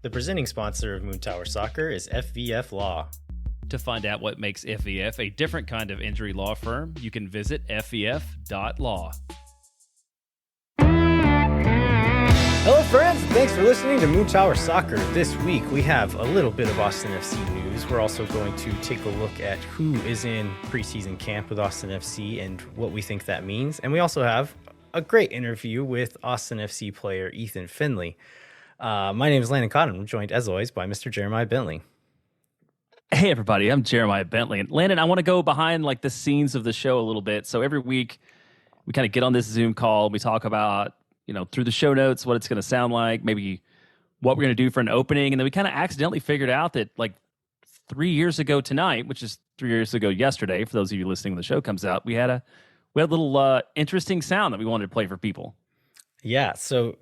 The presenting sponsor of Moontower Soccer is FVF Law. To find out what makes FVF a different kind of injury law firm, you can visit fvf.law. Hello friends, thanks for listening to Moontower Soccer. This week we have a little bit of Austin FC news. We're also going to take a look at who is in preseason camp with Austin FC and what we think that means. And we also have a great interview with Austin FC player Ethan Finlay. My name is Landon Cotton. I'm joined as always by Mr. Jeremiah Bentley. Hey everybody, I'm Jeremiah Bentley. And Landon, I want to go behind the scenes of the show a little bit. So every week we kind of get on this Zoom call. We talk about through the show notes, what it's going to sound like, maybe what we're going to do for an opening. And then we kind of accidentally figured out that 3 years ago tonight, which is 3 years ago yesterday, for those of you listening when the show comes out, we had a little interesting sound that we wanted to play for people. Yeah, so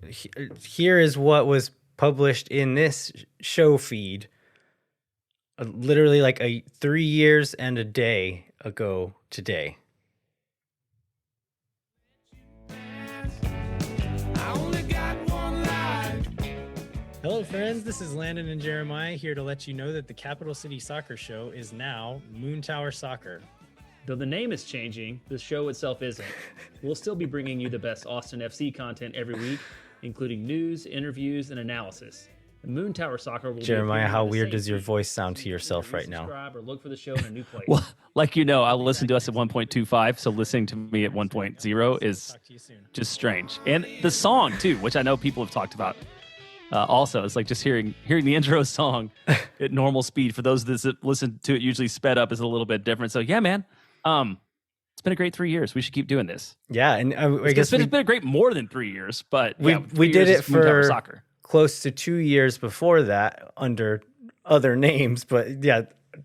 here is what was published in this show feed literally 3 years and a day ago today. Hello, friends. This is Landon and Jeremiah here to let you know that the Capital City Soccer Show is now Moontower Soccer. Though the name is changing, the show itself isn't. We'll still be bringing you the best Austin FC content every week, including news, interviews, and analysis. The Moontower Soccer will Jeremiah, how weird does your voice sound to yourself right now? Subscribe or look for the show in a new place. Well, I listen to us at 1.25, so listening to me at 1.0 is just strange. And the song, too, which I know people have talked about. Also, it's just hearing the intro song at normal speed. For those that listen to it usually sped up is a little bit different. So yeah, man, it's been a great 3 years. We should keep doing this. Yeah, and I guess it's been a great more than 3 years, but we did it for soccer. Close to 2 years before that under other names. But yeah,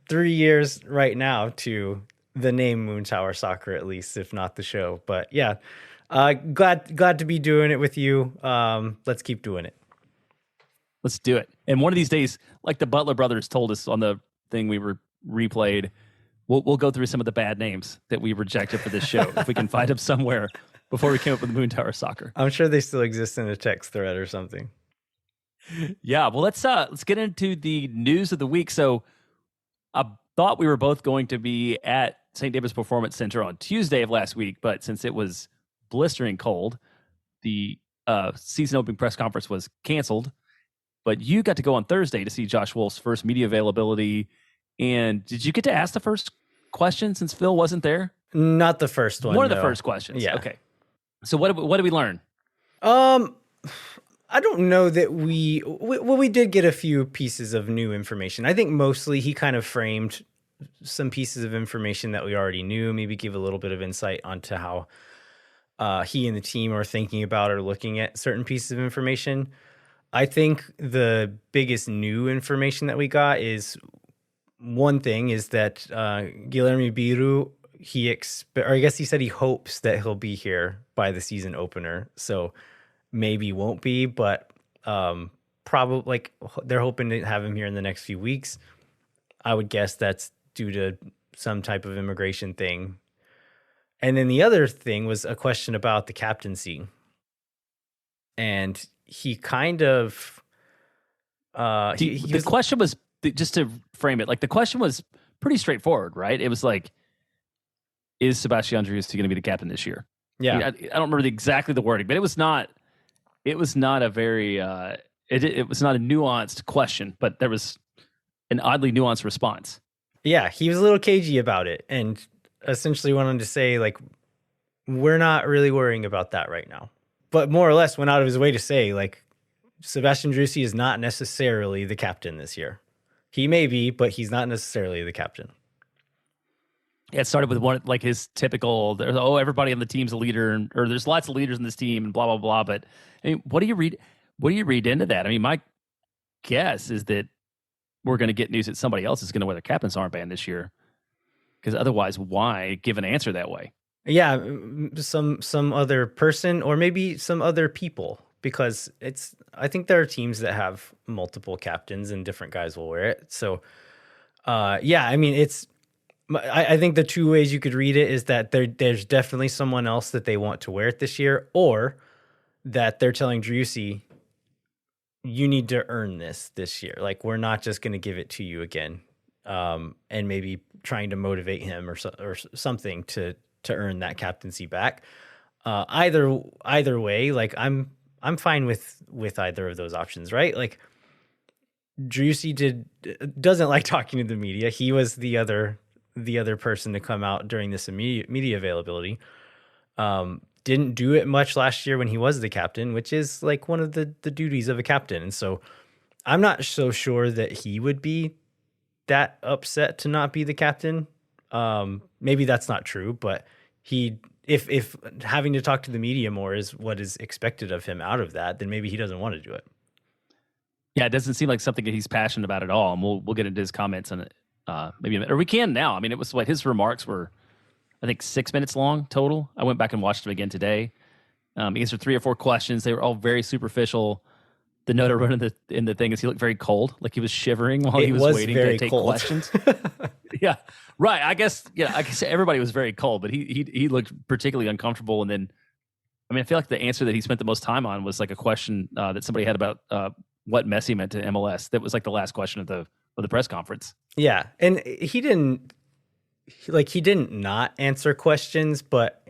3 years right now to the name Moontower Soccer, at least, if not the show. But yeah, glad to be doing it with you. Let's keep doing it. Let's do it. And one of these days, like the Butler brothers told us on the thing we were replayed, we'll go through some of the bad names that we rejected for this show if we can find them somewhere before we came up with Moontower Soccer. I'm sure they still exist in a text thread or something. Yeah, well, let's get into the news of the week. So I thought we were both going to be at St. David's Performance Center on Tuesday of last week, but since it was blistering cold, the season opening press conference was canceled. But you got to go on Thursday to see Josh Wolf's first media availability. And did you get to ask the first question since Phil wasn't there? Not the first one. One of the first questions. Yeah. Okay. So what did we learn? I don't know that we did get a few pieces of new information. I think mostly he kind of framed some pieces of information that we already knew, maybe give a little bit of insight onto how he and the team are thinking about or looking at certain pieces of information. I think the biggest new information that we got is one thing is that Guilherme Biru, I guess he said he hopes that he'll be here by the season opener. So maybe won't be, but probably they're hoping to have him here in the next few weeks. I would guess that's due to some type of immigration thing. And then the other thing was a question about the captaincy. And he kind of the question was, just to frame it, the question was pretty straightforward, right? It was is Sebastian Driussi going to be the captain this year? Yeah. I don't remember exactly the wording, but it was not a very it was not a nuanced question, but there was an oddly nuanced response. Yeah, he was a little cagey about it and essentially wanted to say we're not really worrying about that right now. But more or less went out of his way to say, Sebastian Driussi is not necessarily the captain this year. He may be, but he's not necessarily the captain. Yeah, it started with one his typical, everybody on the team's a leader, or there's lots of leaders in this team, and blah blah blah. But I mean, what do you read into that? I mean, my guess is that we're going to get news that somebody else is going to wear the captain's armband this year, because otherwise, why give an answer that way? Yeah, some other person or maybe some other people, because I think there are teams that have multiple captains and different guys will wear it. So, yeah, I mean, I think the two ways you could read it is that there's definitely someone else that they want to wear it this year, or that they're telling Driussi, you need to earn this year. Like, we're not just going to give it to you again. And maybe trying to motivate him or something to earn that captaincy back. Either way, like I'm fine with either of those options, right? Like Drusy doesn't like talking to the media. He was the other person to come out during this immediate media availability. Didn't do it much last year when he was the captain, which is like one of the duties of a captain. And so I'm not so sure that he would be that upset to not be the captain. Maybe that's not true, but if having to talk to the media more is what is expected of him out of that, then maybe he doesn't want to do it. Yeah, it doesn't seem like something that he's passionate about at all. And we'll get into his comments on it maybe a minute. Or we can now. I mean, it was like his remarks were, I think, 6 minutes long total. I went back and watched them again today. He answered 3 or 4 questions. They were all very superficial. The note I wrote in the thing is he looked very cold, like he was shivering while he was waiting to take questions. Yeah, right. I guess everybody was very cold, but he looked particularly uncomfortable. And then, I mean, I feel like the answer that he spent the most time on was like a question that somebody had about what Messi meant to MLS. That was like the last question of the press conference. Yeah, and he didn't not answer questions, but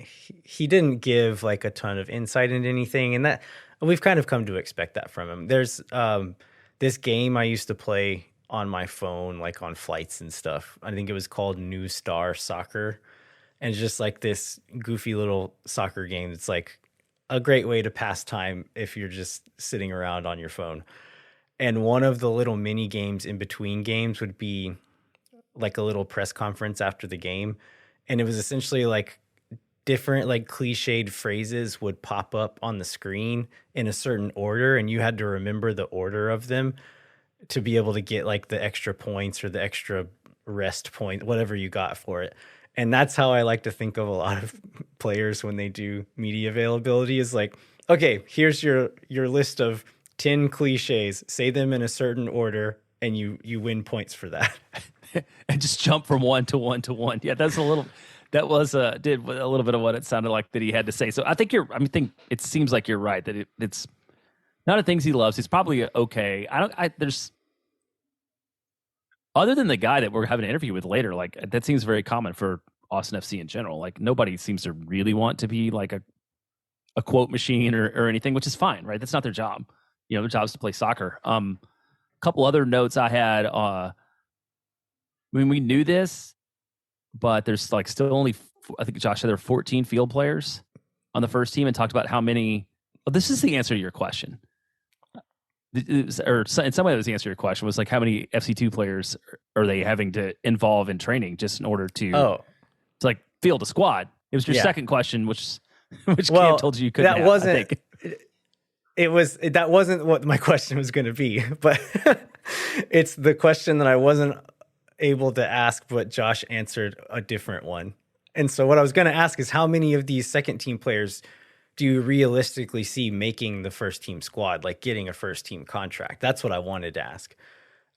he didn't give like a ton of insight into anything, and that we've kind of come to expect that from him. There's this game I used to play on my phone, like on flights and stuff. I think it was called Moontower Soccer, and it's just like this goofy little soccer game. It's like a great way to pass time if you're just sitting around on your phone. And one of the little mini games in between games would be like a little press conference after the game. And it was essentially like different like cliched phrases would pop up on the screen in a certain order. And you had to remember the order of them to be able to get like the extra points or the extra rest point, whatever you got for it. And that's how I like to think of a lot of players when they do media availability is like, okay, here's your list of 10 cliches, say them in a certain order, and you win points for that. And just jump from one to one to one. Yeah, did a little bit of what it sounded like that he had to say. So I think it seems like you're right that it's not a things he loves. He's probably okay. There's other than the guy that we're having an interview with later, like that seems very common for Austin FC in general. Like nobody seems to really want to be like a quote machine or anything, which is fine, right? That's not their job. You know, their job is to play soccer. A couple other notes I had. I mean, we knew this, but there's like still only, I think Josh said there are 14 field players on the first team and talked about how many. Well, this is the answer to your question. In some way, it was the answer to your question was like how many FC2 players are they having to involve in training just in order to like field a squad? It was your second question, which Cam told you couldn't. That wasn't what my question was going to be, but it's the question that I wasn't able to ask, but Josh answered a different one. And so what I was going to ask is how many of these second team players do you realistically see making the first team squad, like getting a first team contract? That's what I wanted to ask.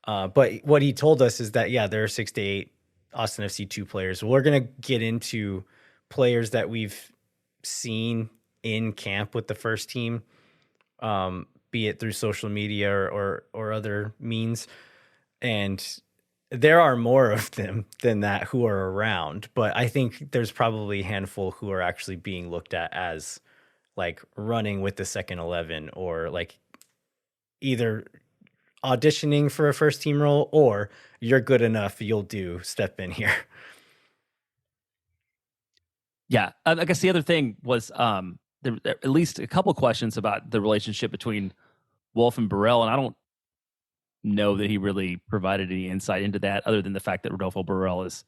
But what he told us is that, there are 6 to 8 Austin FC2 players. We're going to get into players that we've seen in camp with the first team, be it through social media or other means. And there are more of them than that who are around. But I think there's probably a handful who are actually being looked at as like running with the second 11 or like either auditioning for a first team role or you're good enough, you'll step in here. Yeah. I guess the other thing was there at least a couple questions about the relationship between Wolf and Burrell. And I don't know that he really provided any insight into that other than the fact that Rodolfo Burrell is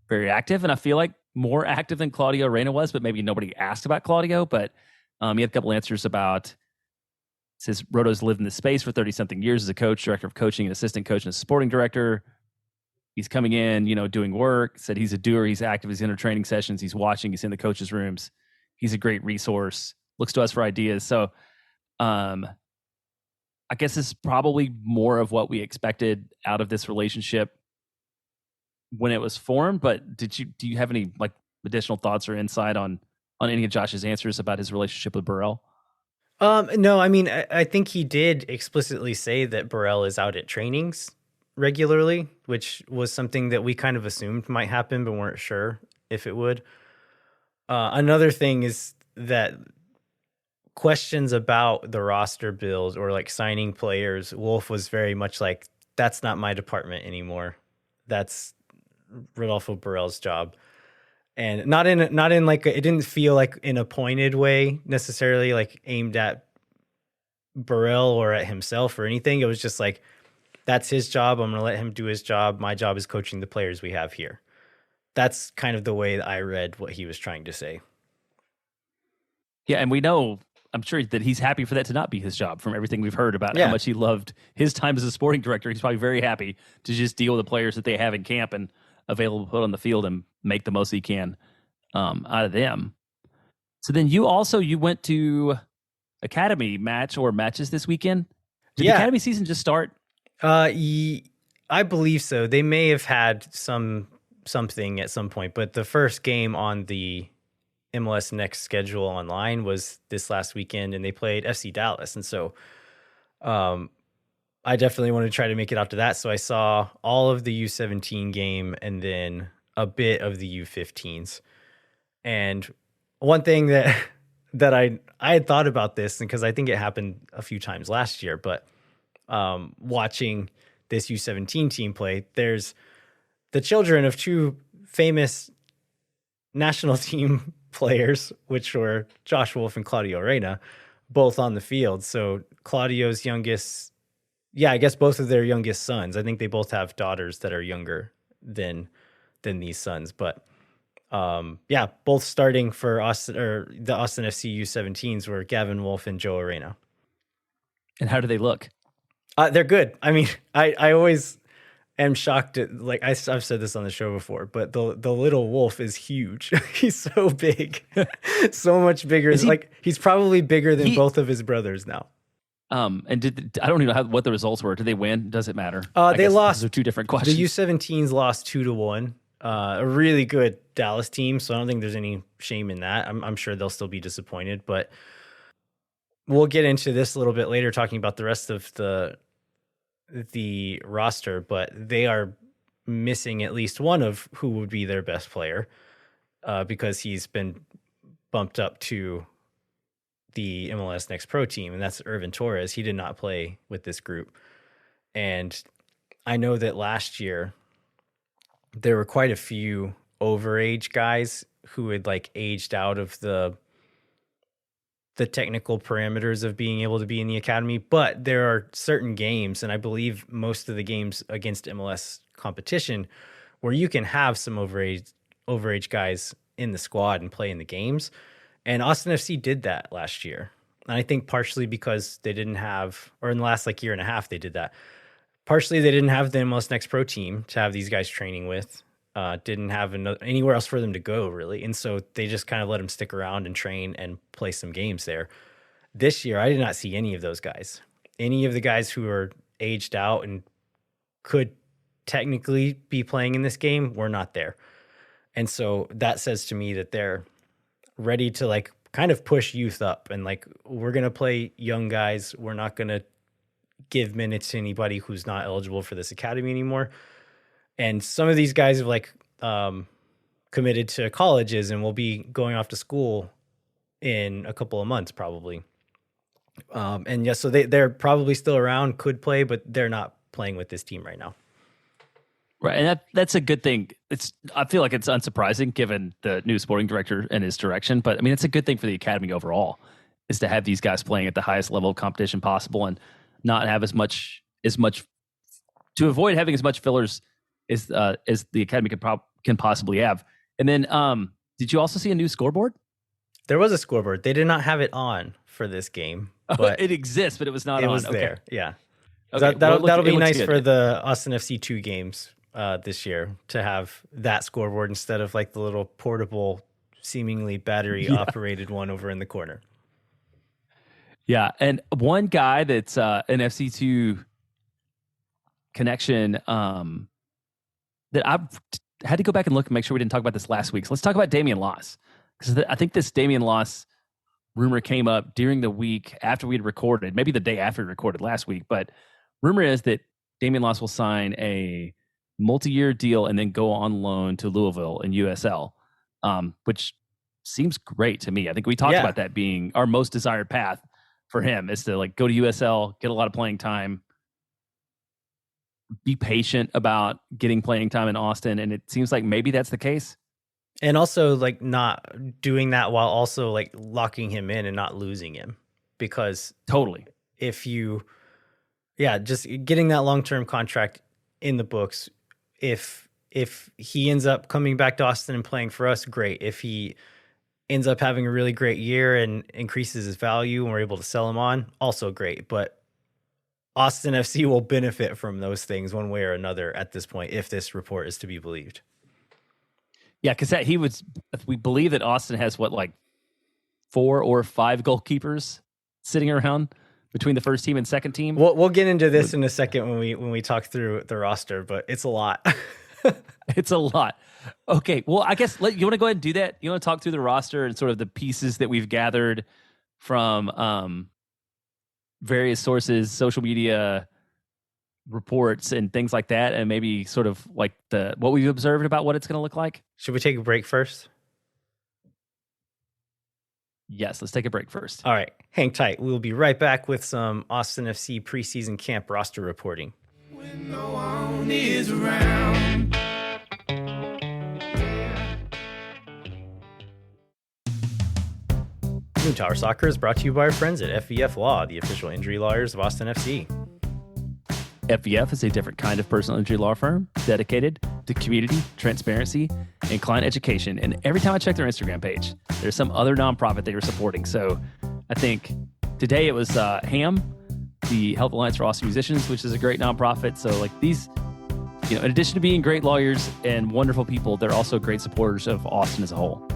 very active. And I feel like more active than Claudio Reyna was, but maybe nobody asked about Claudio. But he had a couple answers about, says Rodo's lived in the space for 30-something years as a coach, director of coaching, an assistant coach, and a sporting director. He's coming in, doing work, said he's a doer, he's active, he's in our training sessions, he's watching, he's in the coaches' rooms. He's a great resource, looks to us for ideas. So I guess this is probably more of what we expected out of this relationship when it was formed. But do you have any like additional thoughts or insight on any of Josh's answers about his relationship with Burrell? No, I mean, I think he did explicitly say that Burrell is out at trainings regularly, which was something that we kind of assumed might happen, but weren't sure if it would. Another thing is that questions about the roster build or like signing players, Wolf was very much like, that's not my department anymore. That's Rodolfo Burrell's job. And not in like it didn't feel like in a pointed way necessarily like aimed at Burrell or at himself or anything. It was just like, that's his job. I'm going to let him do his job. My job is coaching the players we have here. That's kind of the way that I read what he was trying to say. Yeah, and we know, I'm sure that he's happy for that to not be his job from everything we've heard about how much he loved his time as a sporting director. He's probably very happy to just deal with the players that they have in camp and available to put on the field and make the most he can out of them. So then you went to academy matches this weekend. Did the academy season just start? I believe so. They may have had something at some point, but the first game on the MLS Next schedule online was this last weekend, and they played FC Dallas. And so I definitely want to try to make it out to that. So I saw all of the U17 game and then a bit of the U15s. And one thing that I had thought about this, because I think it happened a few times last year, but watching this U17 team play, there's the children of two famous national team players, which were Josh Wolf and Claudio Reyna, both on the field. So Claudio's youngest, I guess both of their youngest sons. I think they both have daughters that are younger than these sons, but both starting for Austin, or the Austin FC U17s, were Gavin Wolf and Joe Arena. And how do they look? They're good. I mean, I always am shocked at, like, I've said this on the show before, but the little Wolf is huge. He's so big, so much bigger. He's probably bigger than both of his brothers now. And I don't even know what the results were. Did they win? Does it matter? They lost. Those are two different questions. The U17s lost 2-1. A really good Dallas team, so I don't think there's any shame in that. I'm sure they'll still be disappointed, but we'll get into this a little bit later, talking about the rest of the roster. But they are missing at least one of who would be their best player, because he's been bumped up to the MLS Next Pro team, and that's Irvin Torres. He did not play with this group, and I know that last year there were quite a few overage guys who had like aged out of the technical parameters of being able to be in the academy. But there are certain games, and I believe most of the games against MLS competition, where you can have some overage guys in the squad and play in the games. And Austin FC did that last year. And I think partially because they didn't have, or in the last like year and a half, they did that. Partially, they didn't have the MLS Next Pro team to have these guys training with. Didn't have anywhere else for them to go, really. And so they just kind of let them stick around and train and play some games there. This year, I did not see any of those guys. Any of the guys who are aged out and could technically be playing in this game were not there. And so that says to me that they're ready to like kind of push youth up and like, we're going to play young guys. We're not going to give minutes to anybody who's not eligible for this academy anymore. And some of these guys have like committed to colleges and will be going off to school in a couple of months probably. And yes, so they're probably still around, could play, but they're not playing with this team right now. Right, and that's a good thing. I feel like it's unsurprising given the new sporting director and his direction, but I mean, it's a good thing for the academy overall, is to have these guys playing at the highest level of competition possible and not have as much to avoid having as much fillers as the academy can possibly have. And then, did you also see a new scoreboard? There was a scoreboard. They did not have it on for this game, but it exists, but it was not on. It was there. Yeah. Okay. That'll be nice for the Austin FC 2 games this year, to have that scoreboard instead of like the little portable, seemingly battery operated one over in the corner. Yeah. And one guy that's an FC2 connection that I've had to go back and look and make sure we didn't talk about this last week. So let's talk about Damian Loss, because I think this Damian Loss rumor came up during the week after we had recorded, maybe the day after we recorded last week, but rumor is that Damian Loss will sign a multi-year deal and then go on loan to Louisville in USL, which seems great to me. I think we talked about that being our most desired path for him, is to like go to USL, get a lot of playing time, be patient about getting playing time in Austin. And it seems like maybe that's the case. And also like not doing that while also like locking him in and not losing him, because totally, if you, just getting that long-term contract in the books, if he ends up coming back to Austin and playing for us, great. If he ends up having a really great year and increases his value and we're able to sell him on, also great. But Austin FC will benefit from those things one way or another at this point, if this report is to be believed. Yeah, because we believe that Austin has like 4 or 5 goalkeepers sitting around between the first team and second team. We'll get into this in a second when we talk through the roster, but it's a lot. It's a lot. Okay, well, I guess you want to go ahead and do that? You want to talk through the roster and sort of the pieces that we've gathered from various sources, social media reports, and things like that, and maybe sort of like what we've observed about what it's going to look like? Should we take a break first? Yes, let's take a break first. All right, hang tight. We'll be right back with some Austin FC preseason camp roster reporting. When no one is around. Moontower Soccer is brought to you by our friends at FVF Law, the official injury lawyers of Austin FC. FVF is a different kind of personal injury law firm dedicated to community, transparency, and client education. And every time I check their Instagram page, there's some other nonprofit they were supporting. So I think today it was HAM, the Health Alliance for Austin Musicians, which is a great nonprofit. So like these, in addition to being great lawyers and wonderful people, they're also great supporters of Austin as a whole.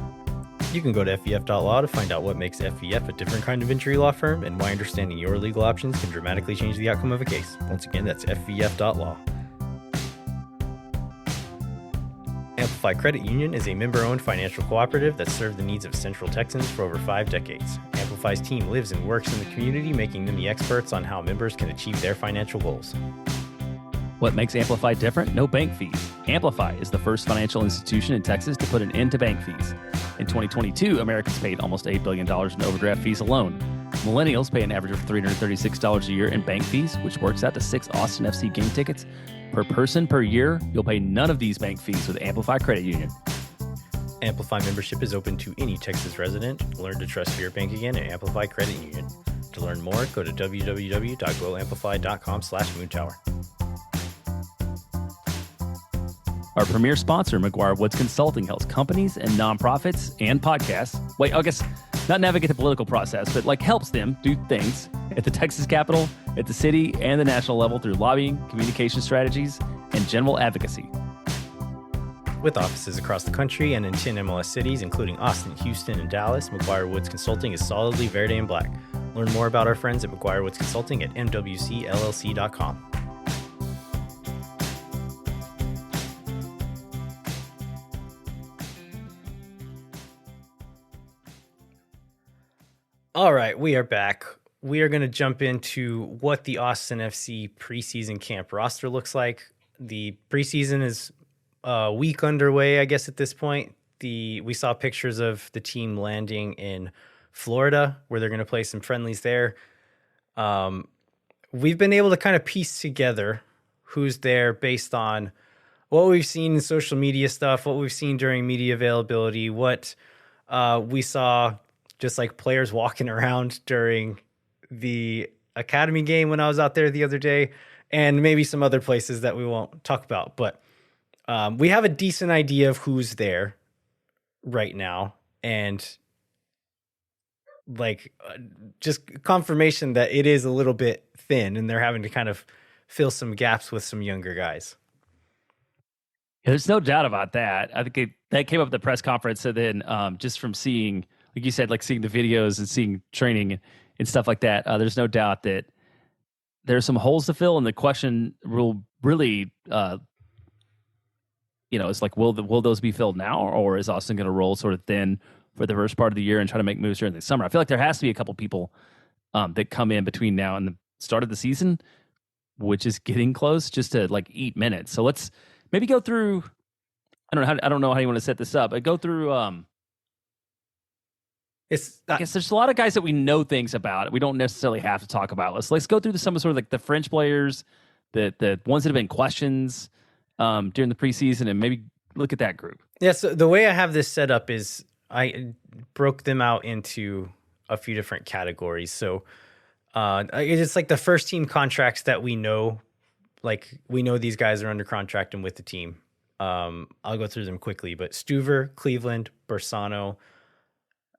You can go to FVF.law to find out what makes FVF a different kind of injury law firm and why understanding your legal options can dramatically change the outcome of a case. Once again, that's FVF.law. Amplify Credit Union is a member-owned financial cooperative that served the needs of Central Texans for over 5 decades. Amplify's team lives and works in the community, making them the experts on how members can achieve their financial goals. What makes Amplify different? No bank fees. Amplify is the first financial institution in Texas to put an end to bank fees. In 2022, Americans paid almost $8 billion in overdraft fees alone. Millennials pay an average of $336 a year in bank fees, which works out to 6 Austin FC game tickets per person per year. You'll pay none of these bank fees with Amplify Credit Union. Amplify membership is open to any Texas resident. Learn to trust your bank again at Amplify Credit Union. To learn more, go to www.goamplify.com/moontower. Our premier sponsor, McGuire Woods Consulting, helps companies and nonprofits and podcasts, not navigate the political process, but helps them do things at the Texas Capitol, at the city, and the national level through lobbying, communication strategies, and general advocacy. With offices across the country and in 10 MLS cities, including Austin, Houston, and Dallas, McGuire Woods Consulting is solidly verde and black. Learn more about our friends at McGuire Woods Consulting at mwcllc.com. All right, we are back. We are going to jump into what the Austin FC preseason camp roster looks like. The preseason is a week underway, I guess, at this point. We saw pictures of the team landing in Florida, where they're going to play some friendlies there. We've been able to kind of piece together who's there based on what we've seen in social media stuff, what we've seen during media availability, what we saw just players walking around during the academy game when I was out there the other day, and maybe some other places that we won't talk about. But we have a decent idea of who's there right now, and just confirmation that it is a little bit thin and they're having to kind of fill some gaps with some younger guys. Yeah, there's no doubt about that. I think that came up at the press conference. And then just from seeing, like you said, seeing the videos and seeing training and stuff like that, there's no doubt that there's some holes to fill. And the question will really, it's will those be filled now, or is Austin going to roll sort of thin for the first part of the year and try to make moves during the summer. I feel like there has to be a couple people that come in between now and the start of the season, which is getting close, just to like eat minutes. So let's maybe go through. I don't know how you want to set this up, but go through. I guess there's a lot of guys that we know things about. We don't necessarily have to talk about. Let's go through some of sort of like the fringe players, the ones that have been questions during the preseason, and maybe look at that group. Yeah. So the way I have this set up is I broke them out into a few different categories. So it's like the first team contracts that we know, like we know these guys are under contract and with the team. I'll go through them quickly, but Stuver, Cleveland, Bersano,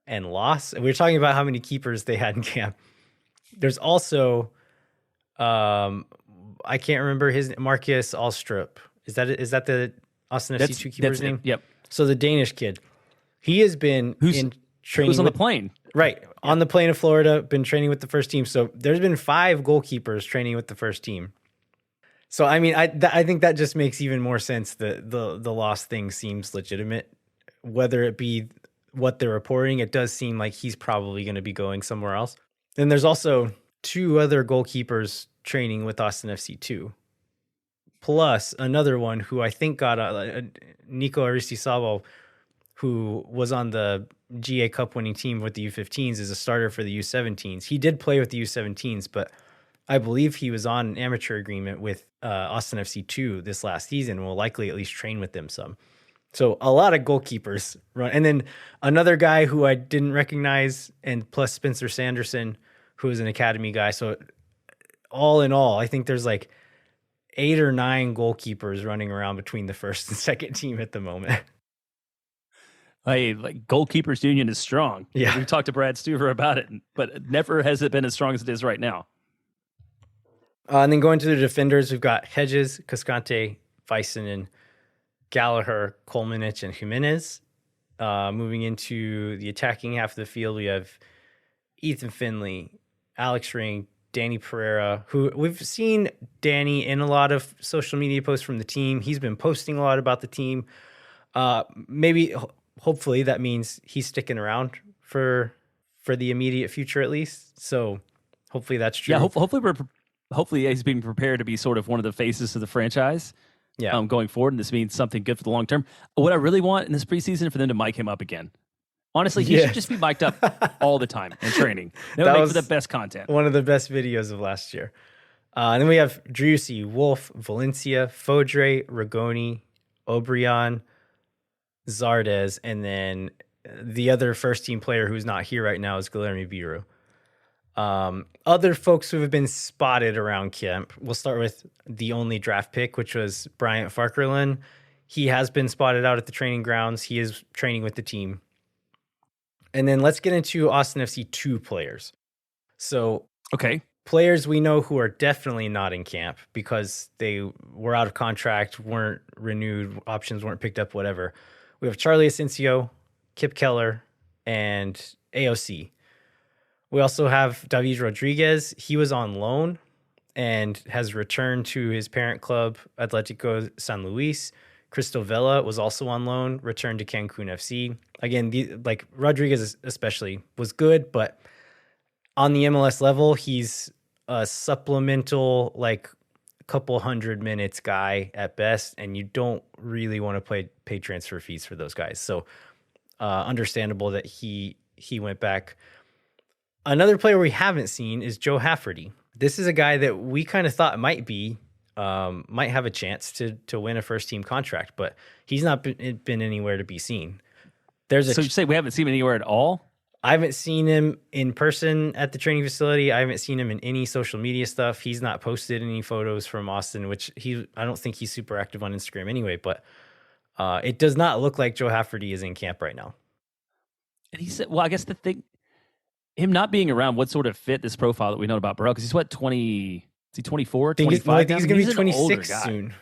and Loss. And we were talking about how many keepers they had in camp. There's also, I can't remember his Marcus Alstrup. Is that the Austin FC 2 keeper's name? Yep. So the Danish kid, he has been in training. Who's on the plane? Right. On the plane to Florida, been training with the first team. So there's been 5 goalkeepers training with the first team. So, I mean, I think that just makes even more sense that the Loss thing seems legitimate. Whether it be what they're reporting, it does seem like he's probably going to be going somewhere else. Then there's also 2 other goalkeepers training with Austin FC 2. Plus another one who I think got Nico Aristizabal, who was on the GA Cup winning team with the U15s, is a starter for the U17s. He did play with the U17s, but I believe he was on an amateur agreement with Austin FC 2 this last season and will likely at least train with them some. So a lot of goalkeepers run. And then another guy who I didn't recognize, and plus Spencer Sanderson, who is an academy guy. So all in all, I think there's like 8 or 9 goalkeepers running around between the first and second team at the moment. Hey, like goalkeepers union is strong. Yeah. We talked to Brad Stuver about it, but never has it been as strong as it is right now. And then going to the defenders, we've got Hedges, Cascante, Vicenen, Gallagher, Kolmanich, and Jimenez. Moving into the attacking half of the field, we have Ethan Finlay, Alex Ring, Danny Pereira, who we've seen Danny in a lot of social media posts from the team. He's been posting a lot about the team. Hopefully that means he's sticking around for the immediate future at least. So hopefully that's true. Yeah, hopefully he's being prepared to be sort of one of the faces of the franchise. Yeah. Going forward, and this means something good for the long term. What I really want in this preseason is for them to mic him up again. Honestly, he should just be mic'd up all the time in training. That would make for the best content. One of the best videos of last year. And then we have Driussi, Wolf, Valencia, Fodre, Rigoni, Obrian, Zardes, and then the other first team player who's not here right now is Guilherme Biro. Other folks who have been spotted around camp, we'll start with the only draft pick, which was Bryant Farkerlin. He has been spotted out at the training grounds. He is training with the team. And then let's get into Austin FC 2 players. So, okay, players we know who are definitely not in camp because they were out of contract, weren't renewed, options weren't picked up, whatever. We have Charlie Asensio, Kip Keller, and AOC. We also have David Rodriguez. He was on loan and has returned to his parent club, Atletico San Luis. Cristo Vela was also on loan, returned to Cancun FC. Again, Rodriguez especially was good, but on the MLS level, he's a supplemental, like couple 100 minutes guy at best, and you don't really want to pay transfer fees for those guys. So understandable that he went back. Another player we haven't seen is Joe Hafferty. This is a guy that we kind of thought might have a chance to win a first team contract, but he's not been anywhere to be seen. So you say we haven't seen him anywhere at all? I haven't seen him in person at the training facility. I haven't seen him in any social media stuff. He's not posted any photos from Austin, which I don't think he's super active on Instagram anyway, but it does not look like Joe Hafferty is in camp right now. And he said, well, I guess the thing, him not being around, what sort of fit this profile that we know about Burrell? Because he's what, 20, is he 24, 25? I think he's going to be 26 soon.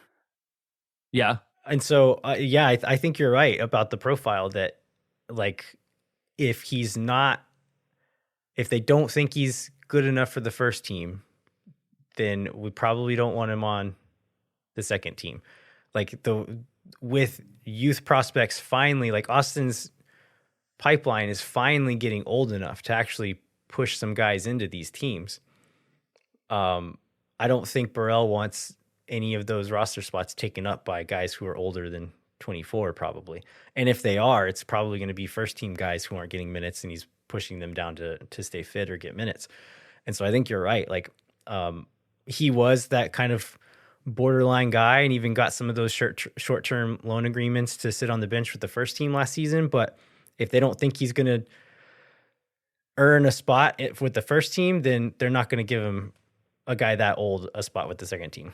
Yeah. And so, I think you're right about the profile that, like, if they don't think he's good enough for the first team, then we probably don't want him on the second team. Like with youth prospects, finally, like Austin's pipeline is finally getting old enough to actually push some guys into these teams. I don't think Burrell wants any of those roster spots taken up by guys who are older than 24 probably. And if they are, it's probably going to be first team guys who aren't getting minutes, and he's pushing them down to stay fit or get minutes. And so I think you're right. Like, he was that kind of borderline guy and even got some of those short-term loan agreements to sit on the bench with the first team last season. But if they don't think he's going to earn a spot with the first team, then they're not going to give him, a guy that old, a spot with the second team.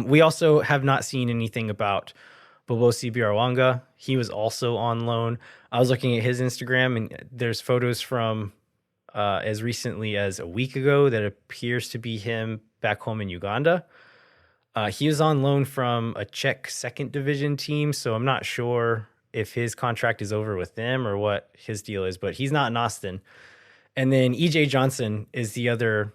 We also have not seen anything about Bobosi Biarwanga. He was also on loan. I was looking at his Instagram, and there's photos from as recently as a week ago that appears to be him back home in Uganda. He was on loan from a Czech second division team, so I'm not sure if his contract is over with them or what his deal is, but he's not in Austin. And then EJ Johnson is the other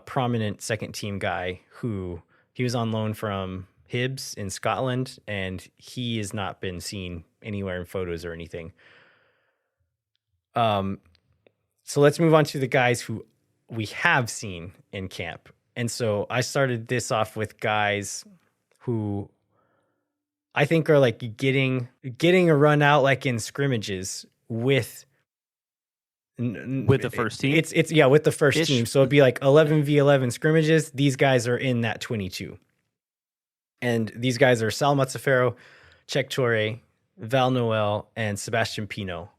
prominent second team guy who he was on loan from Hibs in Scotland, and he has not been seen anywhere in photos or anything. So let's move on to the guys who we have seen in camp. And so I started this off with guys who I think are like getting a run out like in scrimmages with the first team. It's with the first team. So it'd be like 11v11 scrimmages. These guys are in that 22. And these guys are Sal Mazzafero, Czech Torre, Val Noel, and Sebastian Pino.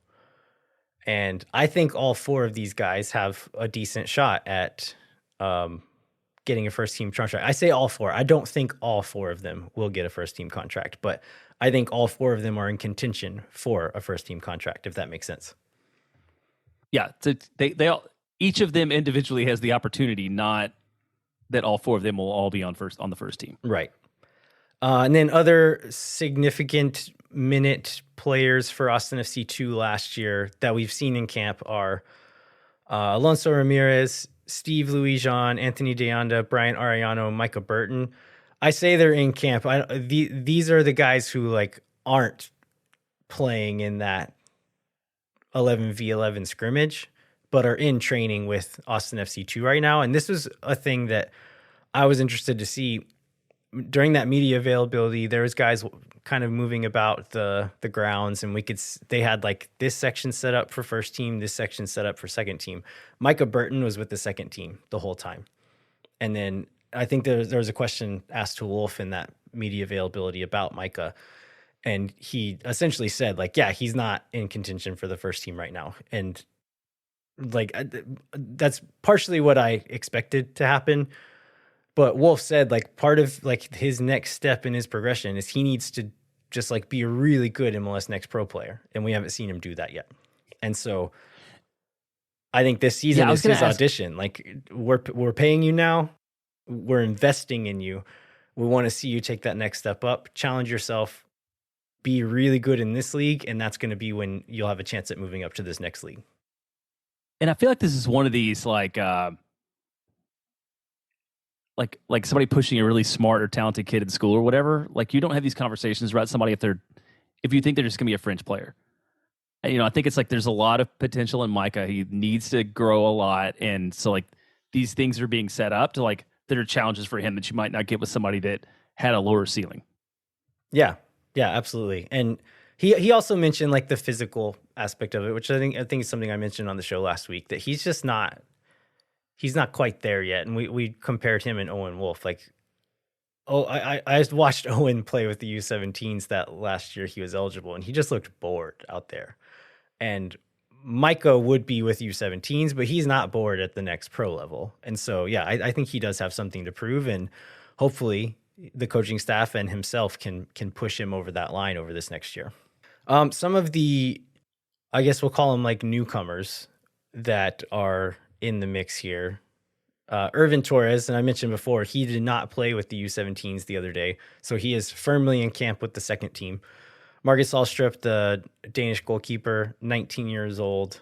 And I think all four of these guys have a decent shot at getting a first team contract. I say all four. I don't think all four of them will get a first team contract, but I think all four of them are in contention for a first team contract, if that makes sense. Yeah, they all, each of them individually has the opportunity, not that all four of them will all be on the first team. Right. And then other significant minute players for Austin FC 2 last year that we've seen in camp are Alonso Ramirez, Steve Louis-Jean, Anthony Deanda, Brian Arellano, Micah Burton. I say they're in camp. These are the guys who like aren't playing in that 11v11 scrimmage, but are in training with Austin FC 2 right now. And this was a thing that I was interested to see during that media availability. There was guys kind of moving about the grounds, and they had like this section set up for first team, this section set up for second team. Micah Burton was with the second team the whole time. And then I think there was a question asked to Wolf in that media availability about Micah. And he essentially said, like, yeah, he's not in contention for the first team right now. And like, that's partially what I expected to happen. But Wolf said, like, part of like his next step in his progression is he needs to just like be a really good MLS Next Pro player. And we haven't seen him do that yet. And so I think this season is his audition. Like, we're paying you now. We're investing in you. We want to see you take that next step up, challenge yourself, be really good in this league, and that's going to be when you'll have a chance at moving up to this next league. And I feel like this is one of these like somebody pushing a really smart or talented kid in school or whatever. Like, you don't have these conversations about somebody if you think they're just going to be a fringe player. And, you know, I think it's like there's a lot of potential in Micah. He needs to grow a lot, and so like these things are being set up to like that are challenges for him that you might not get with somebody that had a lower ceiling. Yeah. Yeah, absolutely. And he also mentioned like the physical aspect of it, which I think is something I mentioned on the show last week, that he's not quite there yet. And we compared him and Owen Wolf. Like, I watched Owen play with the U17s that last year he was eligible, and he just looked bored out there. And Micah would be with U17s, but he's not bored at the next pro level. And so, yeah, I think he does have something to prove, and hopefully the coaching staff and himself can push him over that line over this next year. Some of the, I guess we'll call them like newcomers that are in the mix here. Irvin Torres, and I mentioned before, he did not play with the U17s the other day, so he is firmly in camp with the second team. Marcus Alstrup, the Danish goalkeeper, 19 years old.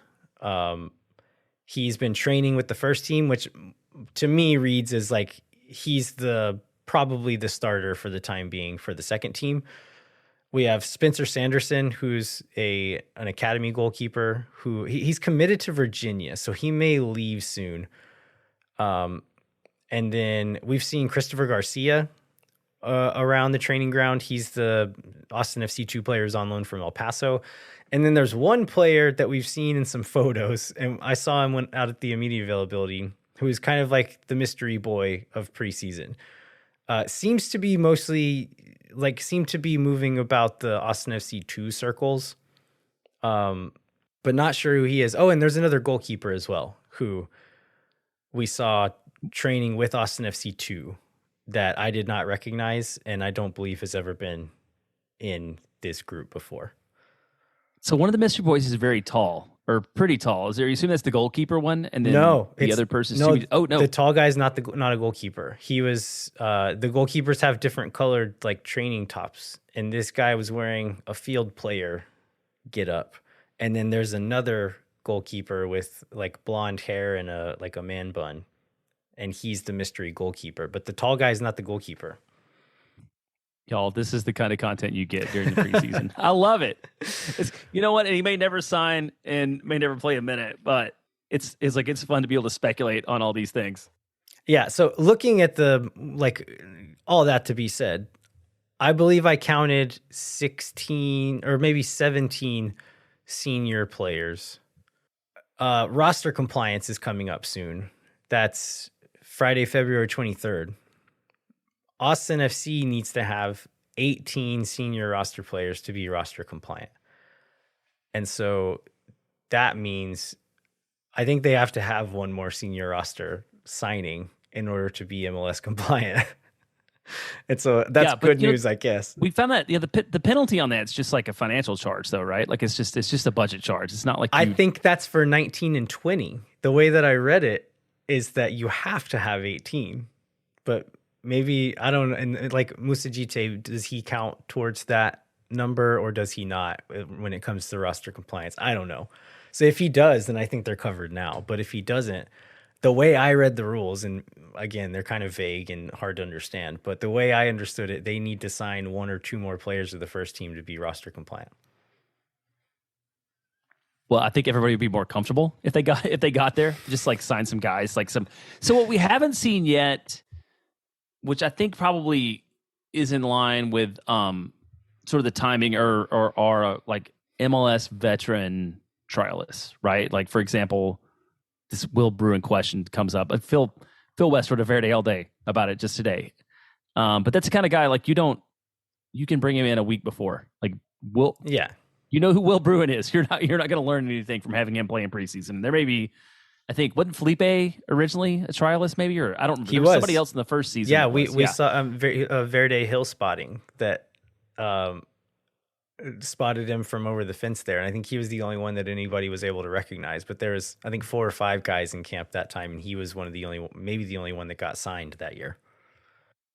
He's been training with the first team, which to me reads as like he's probably the starter for the time being for the second team. We have Spencer Sanderson, who's an academy goalkeeper who he's committed to Virginia, so he may leave soon. And then we've seen Christopher Garcia around the training ground. He's the Austin FC 2 players on loan from El Paso. And then there's one player that we've seen in some photos, and I saw him out at the immediate availability, who is kind of like the mystery boy of preseason. Seems to be moving about the Austin FC 2 circles, but not sure who he is. Oh, and there's another goalkeeper as well, who we saw training with Austin FC 2 that I did not recognize, and I don't believe has ever been in this group before. So one of the mystery boys is very tall, or pretty tall. Is there? You assume that's the goalkeeper one, and then the other person's no. Oh no, the tall guy's not a goalkeeper. He was the goalkeepers have different colored like training tops, and this guy was wearing a field player get up, and then there's another goalkeeper with like blonde hair and a man bun, and he's the mystery goalkeeper. But the tall guy's not the goalkeeper. Y'all, this is the kind of content you get during the preseason. I love it. You know what? And he may never sign and may never play a minute, but it's fun to be able to speculate on all these things. Yeah. So looking at all that to be said, I believe I counted 16 or maybe 17 senior players. Roster compliance is coming up soon. That's Friday, February 23rd. Austin FC needs to have 18 senior roster players to be roster compliant. And so that means I think they have to have one more senior roster signing in order to be MLS compliant. And so that's good news, I guess. We found that the penalty on that is just like a financial charge though, right? Like it's just a budget charge. It's not like I think that's for 19 and 20. The way that I read it is that you have to have 18. But maybe, I don't know, and like Musajite, does he count towards that number or does he not when it comes to roster compliance? I don't know. So if he does, then I think they're covered now. But if he doesn't, the way I read the rules, and again, they're kind of vague and hard to understand, but the way I understood it, they need to sign one or two more players of the first team to be roster compliant. Well, I think everybody would be more comfortable if they got there, just like sign some guys, So what we haven't seen yet, which I think probably is in line with sort of the timing or like MLS veteran trialists, right? Like, for example, this Will Bruin question comes up. Phil West wrote a Verde all day about it just today. But that's the kind of guy, like, you can bring him in a week before. Like, yeah. You know who Will Bruin is. You're not going to learn anything from having him play in preseason. There may be, I think, wasn't Felipe originally a trialist, maybe, or I don't remember. He was somebody else in the first season. Yeah, we saw Verde Hill spotting that spotted him from over the fence there, and I think he was the only one that anybody was able to recognize. But there was, I think, 4 or 5 guys in camp that time, and he was maybe the only one that got signed that year.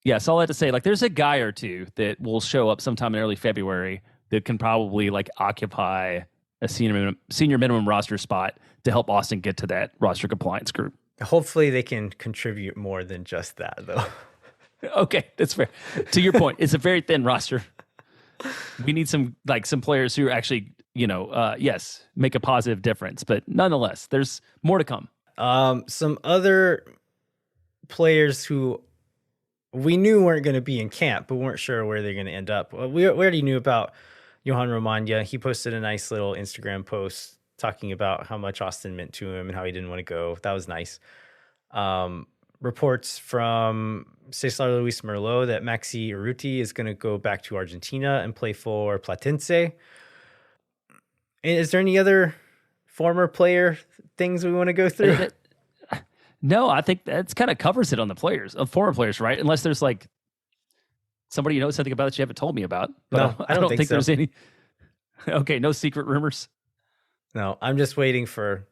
Yeah, so all that to say, like, there's a guy or two that will show up sometime in early February that can probably like occupy a senior minimum roster spot to help Austin get to that roster compliance group. Hopefully they can contribute more than just that, though. Okay, that's fair. To your point, it's a very thin roster. We need some players who actually, yes, make a positive difference. But nonetheless, there's more to come. Some other players who we knew weren't going to be in camp, but weren't sure where they're going to end up. We already knew about Johan Romagna. He posted a nice little Instagram post talking about how much Austin meant to him and how he didn't want to go. That was nice. Reports from Cesar Luis Merlot that Maxi Urruti is going to go back to Argentina and play for Platense. Is there any other former player things we want to go through? No, I think that kind of covers it on the players, former players, right? Unless there's like somebody you know something about that you haven't told me about. But no, I don't think so. There's any. Okay, no secret rumors. No, I'm just waiting for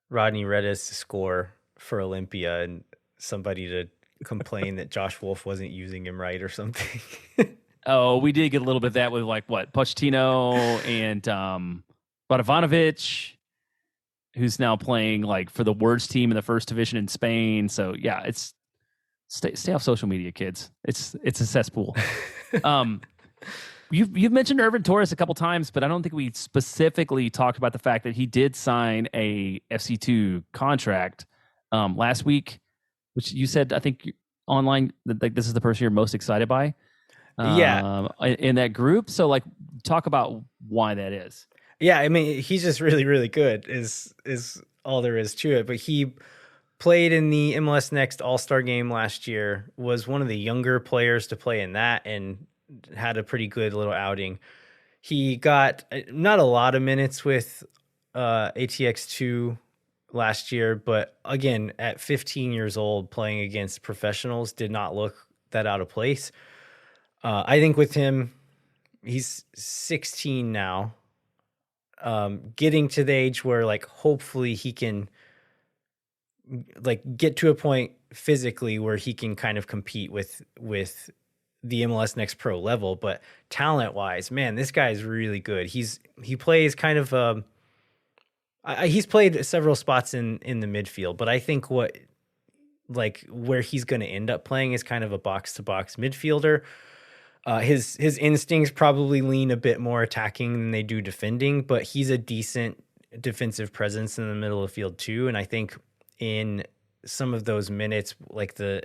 Rodney Redis to score for Olympia and somebody to complain that Josh Wolf wasn't using him right or something. Oh, we did get a little bit of that with Pochettino and Radovanovic, who's now playing like for the worst team in the first division in Spain. So yeah, it's stay off social media, kids. It's a cesspool. You've mentioned Irvin Torres a couple times, but I don't think we specifically talked about the fact that he did sign a FC2 contract last week, which you said I think online that like this is the person you're most excited by in that group. So like talk about why that is. Yeah, I mean, he's just really, really good is all there is to it. But he played in the MLS Next All-Star game last year, was one of the younger players to play in that, and had a pretty good little outing. He got not a lot of minutes with ATX2 last year, but again, at 15 years old, playing against professionals did not look that out of place. I think with him, he's 16 now, getting to the age where like hopefully he can like get to a point physically where he can kind of compete with the MLS Next Pro level. But talent wise, man, this guy is really good. He plays kind of he's played several spots in the midfield, but I think where he's going to end up playing is kind of a box to box midfielder. His instincts probably lean a bit more attacking than they do defending, but he's a decent defensive presence in the middle of the field too. And I think in some of those minutes, like the